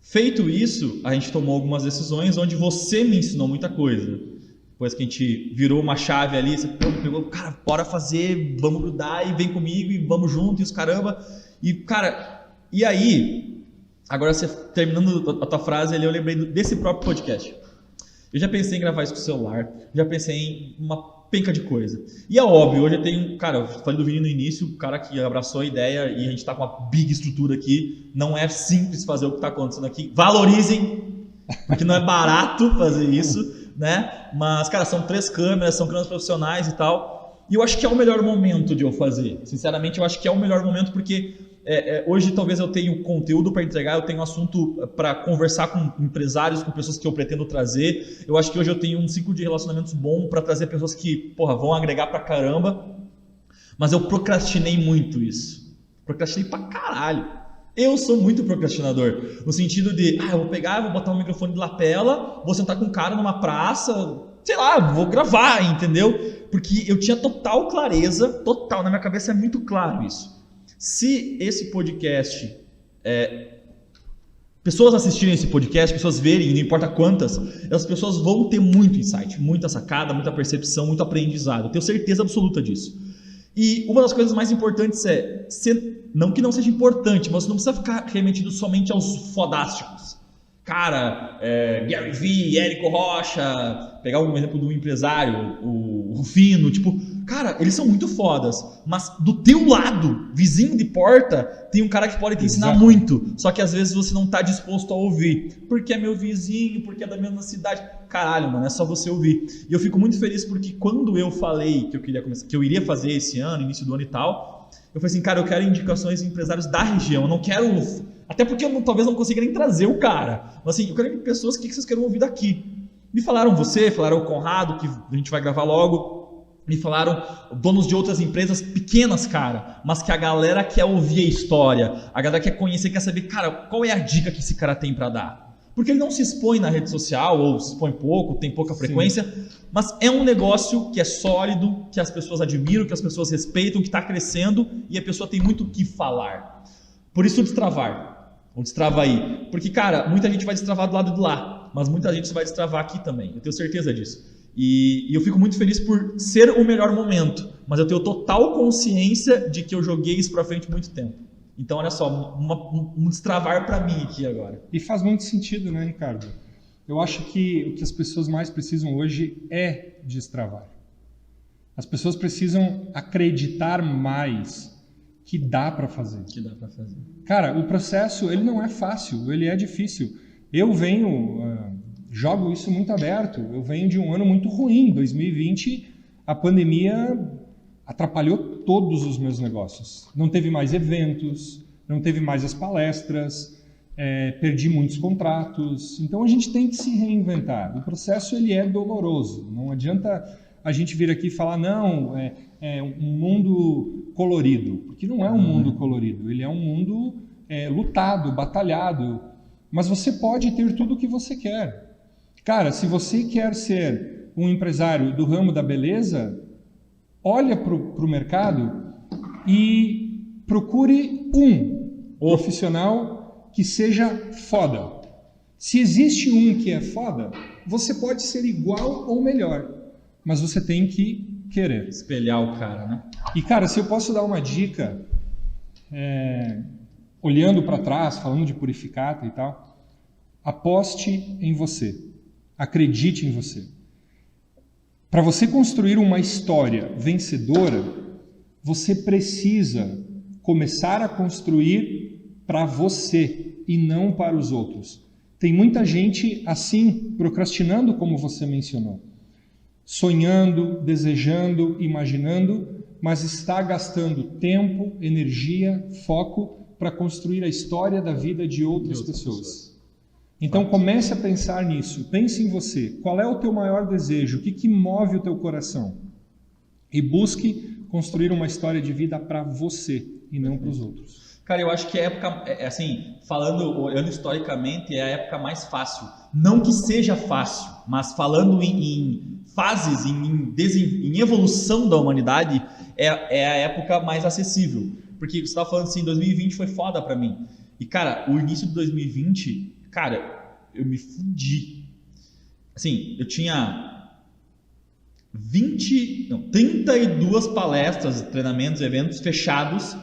Feito isso, a gente tomou algumas decisões onde você me ensinou muita coisa. Depois que a gente virou uma chave ali, você pegou, cara, bora fazer, vamos grudar e vem comigo e vamos junto e os caramba. E, cara, e aí, agora você terminando a tua frase ali, eu lembrei desse próprio podcast. Eu já pensei em gravar isso com o celular, já pensei em uma penca de coisa. E é óbvio, hoje eu tenho, cara, eu falei do Vini no início, o cara que abraçou a ideia e a gente tá com uma big estrutura aqui, não é simples fazer o que tá acontecendo aqui. Valorizem, porque não é barato fazer isso, né? Mas, cara, são 3 câmeras, são câmeras profissionais e tal. E eu acho que é o melhor momento de eu fazer. Sinceramente, eu acho que é o melhor momento porque hoje talvez eu tenha conteúdo para entregar, eu tenho assunto para conversar com empresários, com pessoas que eu pretendo trazer. Eu acho que hoje eu tenho um ciclo de relacionamentos bom para trazer pessoas que, vão agregar pra caramba. Mas eu procrastinei muito isso. Procrastinei pra caralho. Eu sou muito procrastinador. No sentido de, eu vou pegar, vou botar um microfone de lapela, vou sentar com um cara numa praça, sei lá, vou gravar, entendeu? Porque eu tinha total clareza, na minha cabeça é muito claro isso. Se esse podcast, pessoas assistirem esse podcast, pessoas verem, não importa quantas, as pessoas vão ter muito insight, muita sacada, muita percepção, muito aprendizado. Eu tenho certeza absoluta disso. E uma das coisas mais importantes não que não seja importante, mas você não precisa ficar remetido somente aos fodásticos. Cara, Gary Vee, Érico Rocha, pegar um exemplo do empresário, o Rufino, cara, eles são muito fodas, mas do teu lado, vizinho de porta, tem um cara que pode te ensinar muito, só que às vezes você não tá disposto a ouvir, porque é meu vizinho, porque é da mesma cidade. Caralho, mano, é só você ouvir. E eu fico muito feliz porque quando eu falei que eu iria fazer esse ano, início do ano e tal, eu falei assim, cara, eu quero indicações de empresários da região, eu não quero... Até porque eu talvez não consiga nem trazer o cara. Mas assim, eu quero pessoas que vocês queiram ouvir daqui. Me falaram falaram o Conrado, que a gente vai gravar logo. Me falaram donos de outras empresas pequenas, cara. Mas que a galera quer ouvir a história. A galera quer conhecer, quer saber, cara, qual é a dica que esse cara tem pra dar. Porque ele não se expõe na rede social, ou se expõe pouco, tem pouca frequência. Sim. Mas é um negócio que é sólido, que as pessoas admiram, que as pessoas respeitam, que está crescendo e a pessoa tem muito o que falar. Por isso destravar. Ou destrava aí. Porque, cara, muita gente vai destravar do lado de lá, mas muita gente vai destravar aqui também. Eu tenho certeza disso. E eu fico muito feliz por ser o melhor momento, mas eu tenho total consciência de que eu joguei isso pra frente muito tempo. Então, olha só, um destravar pra mim aqui agora. E faz muito sentido, né, Ricardo? Eu acho que o que as pessoas mais precisam hoje é destravar. As pessoas precisam acreditar mais que dá para fazer. Cara, o processo, ele não é fácil, ele é difícil. Eu jogo isso muito aberto. Eu venho de um ano muito ruim. 2020, a pandemia atrapalhou todos os meus negócios. Não teve mais eventos, não teve mais as palestras, perdi muitos contratos. Então a gente tem que se reinventar. O processo, ele é doloroso. Não adianta a gente vir aqui e falar, não, é um mundo colorido, porque não é um mundo colorido, ele é um mundo lutado, batalhado, mas você pode ter tudo o que você quer. Cara, se você quer ser um empresário do ramo da beleza, olha para o mercado e procure um profissional que seja foda. Se existe um que é foda, você pode ser igual ou melhor, mas você tem que querer. Espelhar o cara, né? E, cara, se eu posso dar uma dica, olhando para trás, falando de Purificata e tal, aposte em você. Acredite em você. Para você construir uma história vencedora, você precisa começar a construir para você e não para os outros. Tem muita gente assim, procrastinando, como você mencionou. Sonhando, desejando, imaginando, mas está gastando tempo, energia, foco para construir a história da vida de outras pessoas. Então comece a pensar nisso, pense em você. Qual é o teu maior desejo? O que move o teu coração? E busque construir uma história de vida para você e não para os outros. Cara, eu acho que a época, assim, olhando historicamente, é a época mais fácil. Não que seja fácil, mas falando em fases, em evolução da humanidade, é a época mais acessível. Porque você estava falando assim, 2020 foi foda pra mim. E, cara, o início de 2020, cara, eu me fudi. Assim, eu tinha 32 palestras, treinamentos, eventos fechados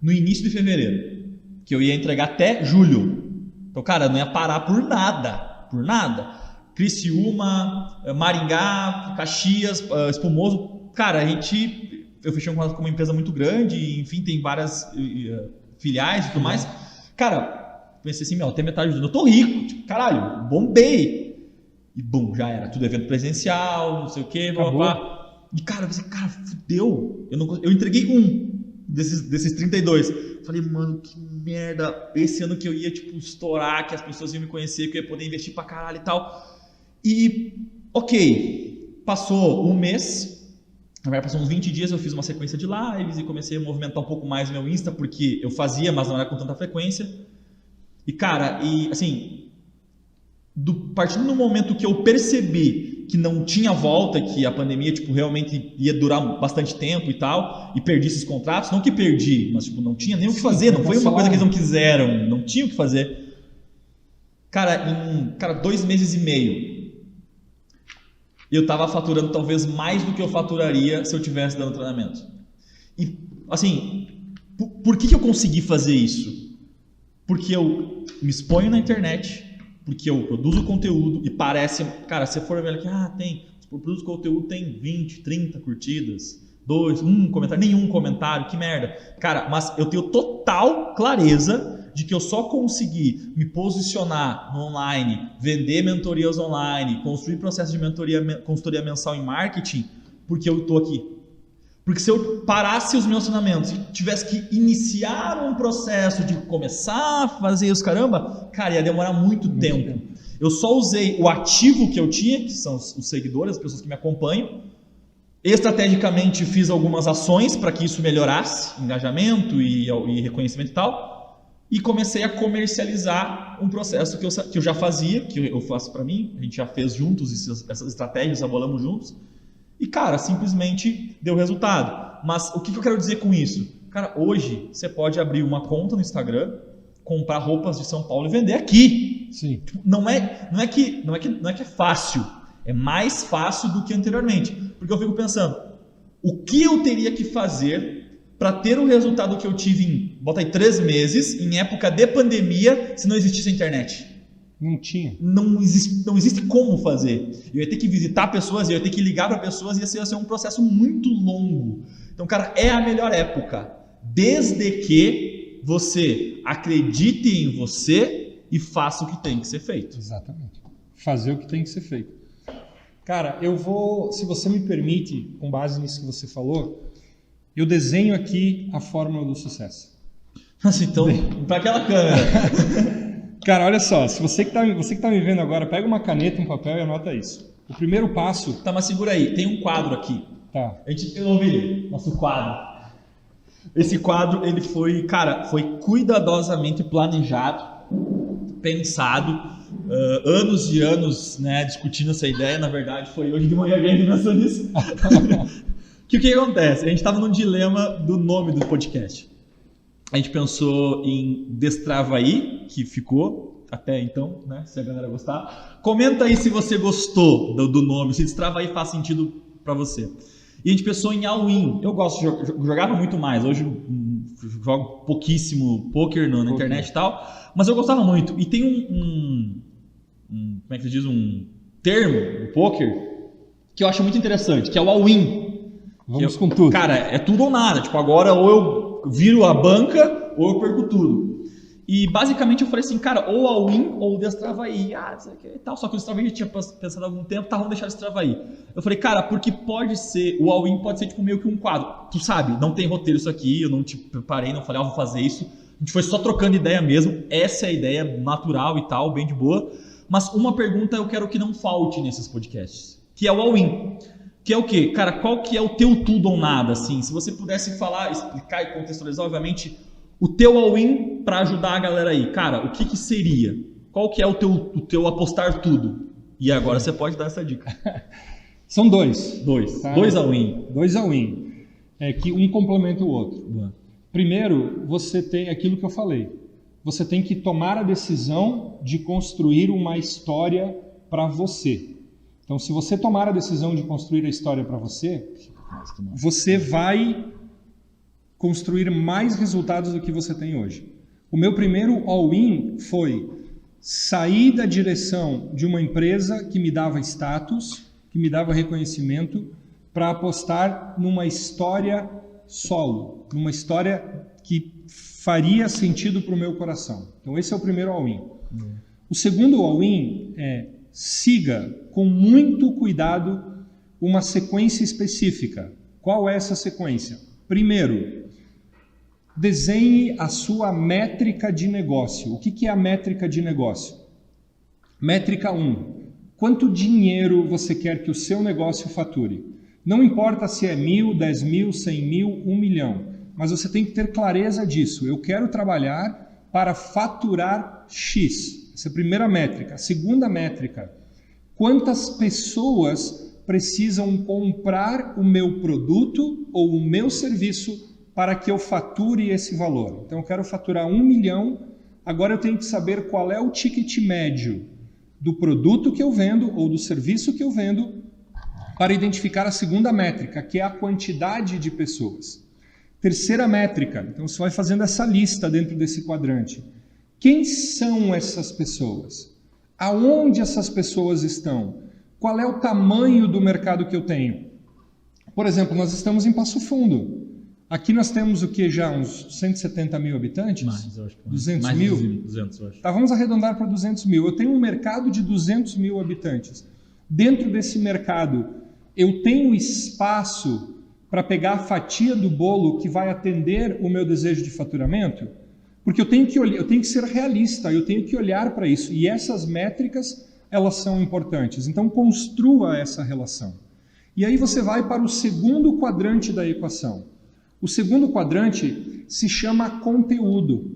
no início de fevereiro, que eu ia entregar até julho. Então, cara, eu não ia parar por nada. Criciúma, Maringá, Caxias, Espumoso. Cara, eu fechei um contrato com uma empresa muito grande, enfim, tem várias filiais e tudo mais. Cara, pensei assim, até metade do ano eu tô rico, tipo, caralho, bombei. E bum, já era, tudo evento presencial, não sei o quê, blá. E cara, eu pensei, cara, fudeu. Eu entreguei um desses 32. falei, mano, que merda. Esse ano que eu ia, tipo, estourar, que as pessoas iam me conhecer, que eu ia poder investir pra caralho e tal. E, ok, passou um mês, na verdade passou uns 20 dias, eu fiz uma sequência de lives e comecei a movimentar um pouco mais o meu Insta, porque eu fazia, mas não era com tanta frequência. E, cara, e assim, partindo do momento que eu percebi que não tinha volta, que a pandemia tipo, realmente ia durar bastante tempo e tal, e perdi esses contratos, não que perdi, mas tipo, não tinha nem o que fazer, não foi uma coisa que eles não quiseram, não tinha o que fazer. Cara, em 2 meses e meio, eu tava faturando talvez mais do que eu faturaria se eu tivesse dando treinamento. E, assim, por que eu consegui fazer isso? Porque eu me exponho na internet, porque eu produzo conteúdo e parece... Cara, se você for ver aqui, eu produzo conteúdo, tem 20, 30 curtidas, 1 comentário, nenhum comentário, que merda. Cara, mas eu tenho total clareza de que eu só consegui me posicionar no online, vender mentorias online, construir processo de consultoria mensal em marketing, porque eu estou aqui. Porque se eu parasse os meus treinamentos e tivesse que iniciar um processo de começar a fazer os caramba, cara, ia demorar muito tempo. Eu só usei o ativo que eu tinha, que são os seguidores, as pessoas que me acompanham. Estrategicamente fiz algumas ações para que isso melhorasse, engajamento e reconhecimento e tal. E comecei a comercializar um processo que eu já fazia, que eu faço para mim. A gente já fez juntos essas estratégias, abolamos juntos. E, cara, simplesmente deu resultado. Mas o que eu quero dizer com isso? Cara, hoje você pode abrir uma conta no Instagram, comprar roupas de São Paulo e vender aqui. Sim. Não é que é fácil. É mais fácil do que anteriormente. Porque eu fico pensando, o que eu teria que fazer para ter o resultado que eu tive em, bota aí, 3 meses, em época de pandemia, se não existisse a internet? Não tinha. Não existe como fazer. Eu ia ter que visitar pessoas, eu ia ter que ligar para pessoas, ia ser um processo muito longo. Então, cara, é a melhor época. Desde que você acredite em você e faça o que tem que ser feito. Exatamente. Fazer o que tem que ser feito. Cara, eu vou, se você me permite, com base nisso que você falou, eu desenho aqui a fórmula do sucesso. Nossa, então, para aquela câmera. Cara, olha só, se você que tá me vendo agora, pega uma caneta, um papel e anota isso. O primeiro passo... Tá, mas segura aí, tem um quadro aqui. Tá. A gente ouviu nosso quadro. Esse quadro, ele foi cuidadosamente planejado, pensado, anos e anos, né, discutindo essa ideia. Na verdade, foi hoje de manhã que a gente pensou nisso. O que acontece? A gente estava num dilema do nome do podcast. A gente pensou em Destravaí, que ficou até então, né? Se a galera gostar. Comenta aí se você gostou do nome, se Destravaí faz sentido para você. E a gente pensou em All-in. Eu gosto de jogava muito mais. Hoje jogo pouquíssimo poker na internet e tal. Mas eu gostava muito. E tem como é que se diz? Um termo no poker que eu acho muito interessante, que é o All-in. Vamos com tudo. Cara, é tudo ou nada. Tipo, agora ou eu viro a banca ou eu perco tudo. E basicamente eu falei assim, cara, ou all-in ou Destravaí. Isso aqui e tal. Só que o Destravaí já tinha pensado há algum tempo, vamos deixar o Destravaí. Eu falei, cara, porque pode ser, o all-in pode ser tipo meio que um quadro. Tu sabe, não tem roteiro isso aqui, eu não te preparei, não falei, vou fazer isso. A gente foi só trocando ideia mesmo. Essa é a ideia natural e tal, bem de boa. Mas uma pergunta eu quero que não falte nesses podcasts, que é o all-in. Que é o quê? Cara, qual que é o teu tudo ou nada, assim? Se você pudesse falar, explicar e contextualizar, obviamente, o teu all-in para ajudar a galera aí. Cara, o que seria? Qual que é o teu apostar tudo? E agora você pode dar essa dica. São dois. Tá? 2 all-in. 2 all-in. É que um complementa o outro. Primeiro, você tem aquilo que eu falei. Você tem que tomar a decisão de construir uma história para você. Então, se você tomar a decisão de construir a história para você, você vai construir mais resultados do que você tem hoje. O meu primeiro all-in foi sair da direção de uma empresa que me dava status, que me dava reconhecimento, para apostar numa história solo, numa história que faria sentido para o meu coração. Então, esse é o primeiro all-in. O segundo all-in é: siga com muito cuidado uma sequência específica. Qual é essa sequência? Primeiro, Desenhe a sua métrica de negócio. O que é a métrica de negócio? Métrica 1. Quanto dinheiro você quer que o seu negócio fature? Não importa se é 1.000, 10.000, 100.000, 1 milhão, mas você tem que ter clareza disso. Eu quero trabalhar para faturar X. Essa é a primeira métrica. A segunda métrica, quantas pessoas precisam comprar o meu produto ou o meu serviço para que eu fature esse valor? Então eu quero faturar 1 milhão, agora eu tenho que saber qual é o ticket médio do produto que eu vendo ou do serviço que eu vendo para identificar a segunda métrica, que é a quantidade de pessoas. Terceira métrica, então você vai fazendo essa lista dentro desse quadrante. Quem são essas pessoas? Aonde essas pessoas estão? Qual é o tamanho do mercado que eu tenho? Por exemplo, nós estamos em Passo Fundo. Aqui nós temos o que já? Uns 170 mil habitantes? Mais, eu acho que 200 mais mil? 200, eu acho. Tá, vamos arredondar para 200 mil. Eu tenho um mercado de 200 mil habitantes. Dentro desse mercado, eu tenho espaço para pegar a fatia do bolo que vai atender o meu desejo de faturamento? Porque eu tenho que ser realista, eu tenho que olhar para isso. E essas métricas, elas são importantes. Então, construa essa relação. E aí você vai para o segundo quadrante da equação. O segundo quadrante se chama conteúdo.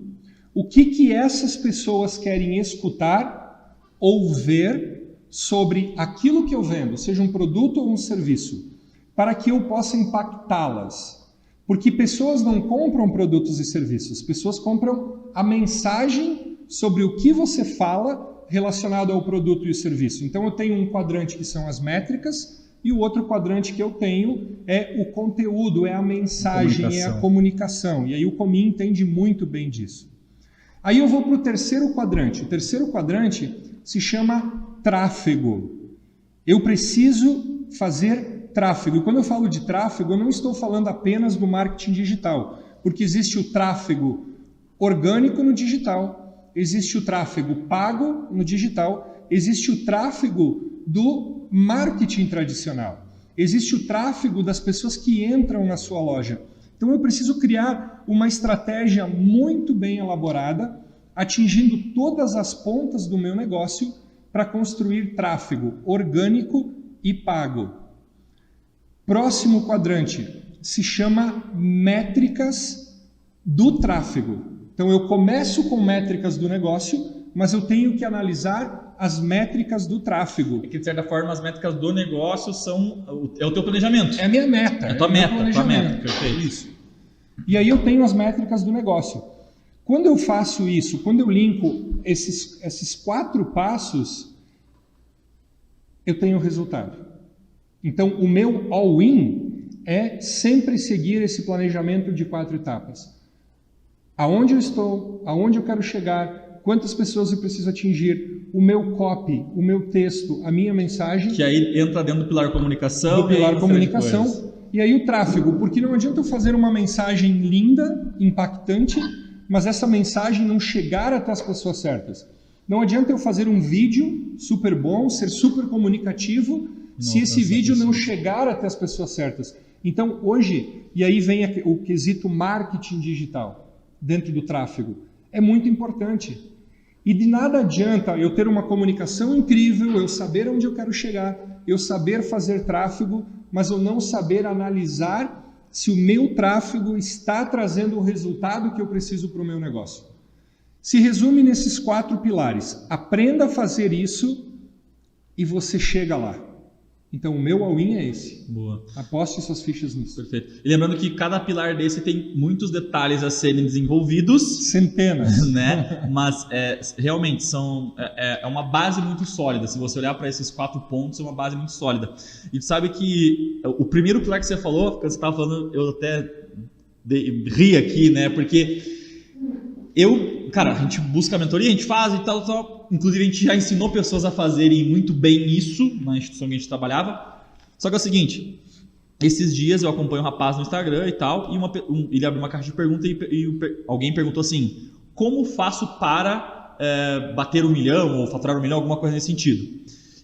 O que essas pessoas querem escutar ou ver sobre aquilo que eu vendo, seja um produto ou um serviço, para que eu possa impactá-las. Porque pessoas não compram produtos e serviços, pessoas compram a mensagem sobre o que você fala relacionado ao produto e o serviço. Então eu tenho um quadrante que são as métricas, e o outro quadrante que eu tenho é o conteúdo, é a mensagem, é a comunicação. E aí o Comin entende muito bem disso. Aí eu vou para o terceiro quadrante. O terceiro quadrante se chama tráfego. Eu preciso fazer tráfego. E quando eu falo de tráfego, eu não estou falando apenas do marketing digital, porque existe o tráfego orgânico no digital, existe o tráfego pago no digital, existe o tráfego do marketing tradicional. Existe o tráfego das pessoas que entram na sua loja. Então eu preciso criar uma estratégia muito bem elaborada, atingindo todas as pontas do meu negócio para construir tráfego orgânico e pago. Próximo quadrante se chama métricas do tráfego. Então eu começo com métricas do negócio, mas eu tenho que analisar as métricas do tráfego. É que, de certa forma, as métricas do negócio é o teu planejamento. É a minha meta. É a tua meta, perfeito. Isso. E aí eu tenho as métricas do negócio. Quando eu faço isso, quando eu linko esses 4 passos, eu tenho resultado. Então, o meu all-in é sempre seguir esse planejamento de 4 etapas. Aonde eu estou, aonde eu quero chegar, quantas pessoas eu preciso atingir, o meu copy, o meu texto, a minha mensagem. Que aí entra dentro do pilar comunicação. Do pilar comunicação. E aí o tráfego, porque não adianta eu fazer uma mensagem linda, impactante, mas essa mensagem não chegar até as pessoas certas. Não adianta eu fazer um vídeo super bom, ser super comunicativo, se esse vídeo não chegar até as pessoas certas. Então hoje, e aí vem o quesito marketing digital dentro do tráfego, é muito importante. E de nada adianta eu ter uma comunicação incrível, eu saber onde eu quero chegar, eu saber fazer tráfego, mas eu não saber analisar se o meu tráfego está trazendo o resultado que eu preciso para o meu negócio. Se resume nesses 4 pilares. Aprenda a fazer isso e você chega lá. Então o meu all-in é esse. Boa. Aposte suas fichas nisso. Perfeito. E lembrando que cada pilar desse tem muitos detalhes a serem desenvolvidos. Centenas. Né? Mas realmente é uma base muito sólida. Se você olhar para esses 4 pontos, é uma base muito sólida. E tu sabe que o primeiro pilar que você falou, quando você estava falando, eu até ri aqui, né? Porque cara, a gente busca a mentoria, a gente faz e tal. Inclusive, a gente já ensinou pessoas a fazerem muito bem isso na instituição que a gente trabalhava. Só que é o seguinte, esses dias eu acompanho um rapaz no Instagram e tal, e ele abriu uma caixa de perguntas e alguém perguntou assim, como faço para bater 1 milhão ou faturar 1 milhão, alguma coisa nesse sentido.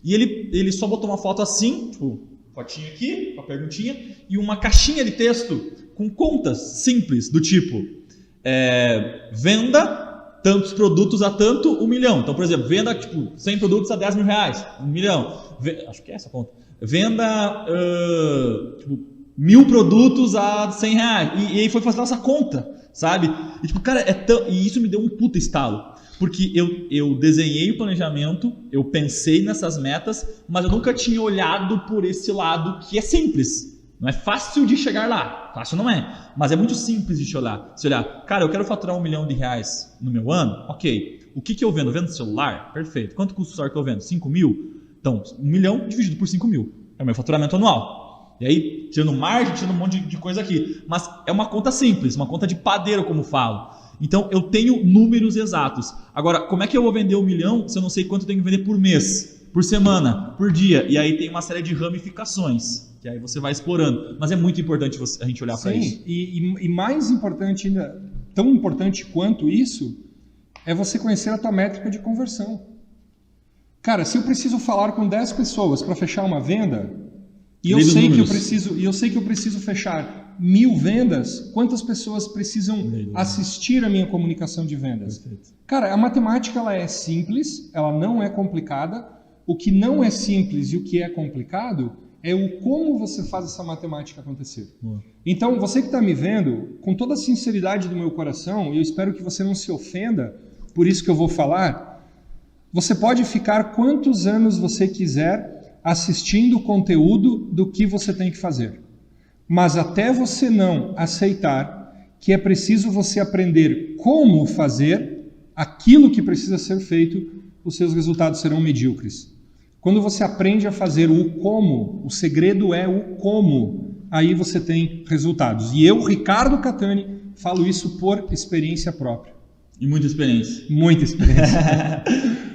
E ele só botou uma foto assim, tipo, fotinha aqui, uma perguntinha, e uma caixinha de texto com contas simples, do tipo... venda tantos produtos a tanto, 1 milhão. Então, por exemplo, venda tipo 100 produtos a 10 mil reais, 1 milhão. Acho que é essa a conta. Venda tipo, 1000 produtos a 100 reais. E aí foi fazer nossa conta, sabe? E tipo, cara, e isso me deu um puta estalo. Porque eu desenhei o planejamento, eu pensei nessas metas, mas eu nunca tinha olhado por esse lado que é simples. Não é fácil de chegar lá, fácil não é, mas é muito simples de se olhar. Se olhar, cara, eu quero faturar R$1 milhão no meu ano, ok. O que eu vendo? Eu vendo celular? Perfeito. Quanto custa o celular que eu vendo? 5 mil? Então, 1 milhão dividido por 5 mil. É o meu faturamento anual. E aí, tirando margem, tirando um monte de coisa aqui. Mas é uma conta simples, uma conta de padeiro, como falo. Então, eu tenho números exatos. Agora, como é que eu vou vender 1 milhão se eu não sei quanto eu tenho que vender por mês, por semana, por dia? E aí tem uma série de ramificações. Que aí você vai explorando. Mas é muito importante a gente olhar para isso. E mais importante ainda, tão importante quanto isso, é você conhecer a tua métrica de conversão. Cara, se eu preciso falar com 10 pessoas para fechar uma venda, e eu sei que eu preciso fechar 1000 vendas, quantas pessoas precisam assistir a minha comunicação de vendas? Perfeito. Cara, a matemática ela é simples, ela não é complicada. O que não é simples e o que é complicado é o como você faz essa matemática acontecer. Boa. Então, você que está me vendo, com toda a sinceridade do meu coração, e eu espero que você não se ofenda por isso que eu vou falar, você pode ficar quantos anos você quiser assistindo o conteúdo do que você tem que fazer. Mas até você não aceitar que é preciso você aprender como fazer aquilo que precisa ser feito, os seus resultados serão medíocres. Quando você aprende a fazer o como, o segredo é o como, aí você tem resultados. E eu, Ricardo Catani, falo isso por experiência própria. E muita experiência. Muita experiência.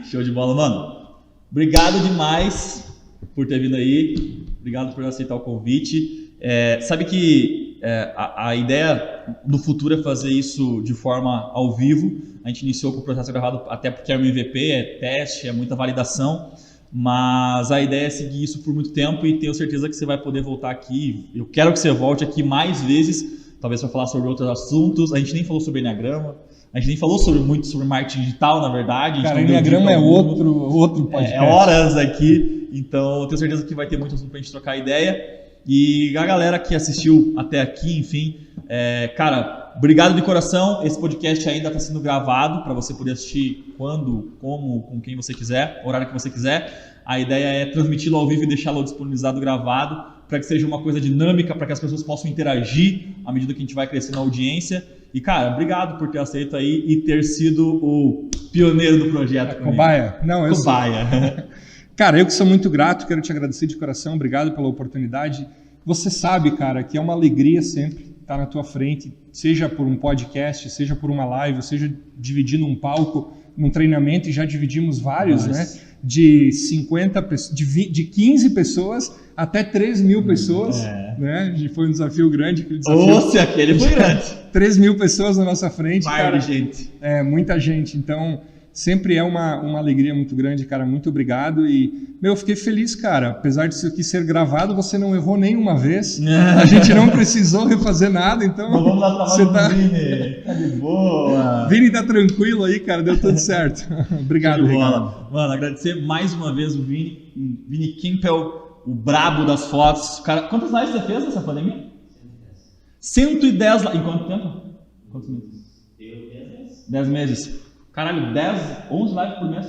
Show de bola, mano. Obrigado demais por ter vindo aí. Obrigado por aceitar o convite. Sabe que a ideia no futuro é fazer isso de forma ao vivo. A gente iniciou com o processo gravado até porque é um MVP, é teste, é muita validação. Mas a ideia é seguir isso por muito tempo e tenho certeza que você vai poder voltar aqui. Eu quero que você volte aqui mais vezes, talvez para falar sobre outros assuntos. A gente nem falou sobre Enneagrama, a gente nem falou muito sobre marketing digital, na verdade. Cara, Enneagrama é outro podcast. É horas aqui, então eu tenho certeza que vai ter muito assunto para a gente trocar ideia. E a galera que assistiu até aqui, enfim, cara, obrigado de coração. Esse podcast ainda está sendo gravado para você poder assistir quando, como, com quem você quiser, horário que você quiser. A ideia é transmiti-lo ao vivo e deixá-lo disponibilizado gravado para que seja uma coisa dinâmica, para que as pessoas possam interagir à medida que a gente vai crescendo na audiência. E, cara, obrigado por ter aceito aí e ter sido o pioneiro do projeto. Cobaia? Não, eu Cobaia. Cara, eu que sou muito grato, quero te agradecer de coração, obrigado pela oportunidade. Você sabe, cara, que é uma alegria sempre estar na tua frente, seja por um podcast, seja por uma live, seja dividindo um palco, num treinamento, e já dividimos vários, né? De 15 pessoas até 3.000 pessoas, né? Foi um desafio grande. Aquele foi grande. 3.000 pessoas na nossa frente, cara. Gente. Muita gente, então... Sempre é uma alegria muito grande, cara. Muito obrigado. E, eu fiquei feliz, cara. Apesar disso aqui ser gravado, você não errou nenhuma vez. A gente não precisou refazer nada, então... Mas vamos lá trabalhar com o Vini. Tá de boa. Vini tá tranquilo aí, cara. Deu tudo certo. Obrigado, Ricardo. Mano, agradecer mais uma vez o Vini Kimpel, o brabo das fotos. Cara, quantas lives você fez nessa pandemia? 110 lives. Em quanto tempo? Quantos meses? 10 meses. Caralho, 11 lives por mês?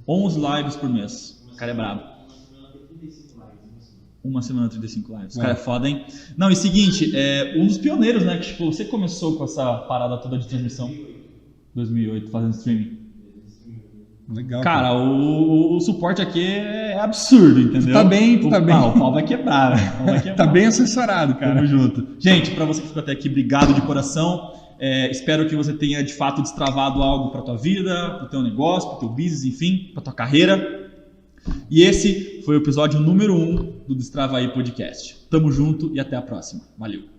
11 lives por mês. O cara é brabo. Uma semana 35 lives. O cara é foda, hein? Não, e seguinte, um dos pioneiros, né? Que tipo, você começou com essa parada toda de transmissão. 2008, fazendo streaming. Legal. Cara, o suporte aqui é absurdo, entendeu? Tá bem. O pau vai quebrar, velho. Tá bem assessorado, cara. Tamo junto. Gente, pra você que ficou até aqui, obrigado de coração. Espero que você tenha de fato destravado algo para tua vida, para o teu negócio, para o teu business, enfim, para tua carreira. E esse foi o episódio número 1 do Destrava Aí Podcast. Tamo junto e até a próxima. Valeu!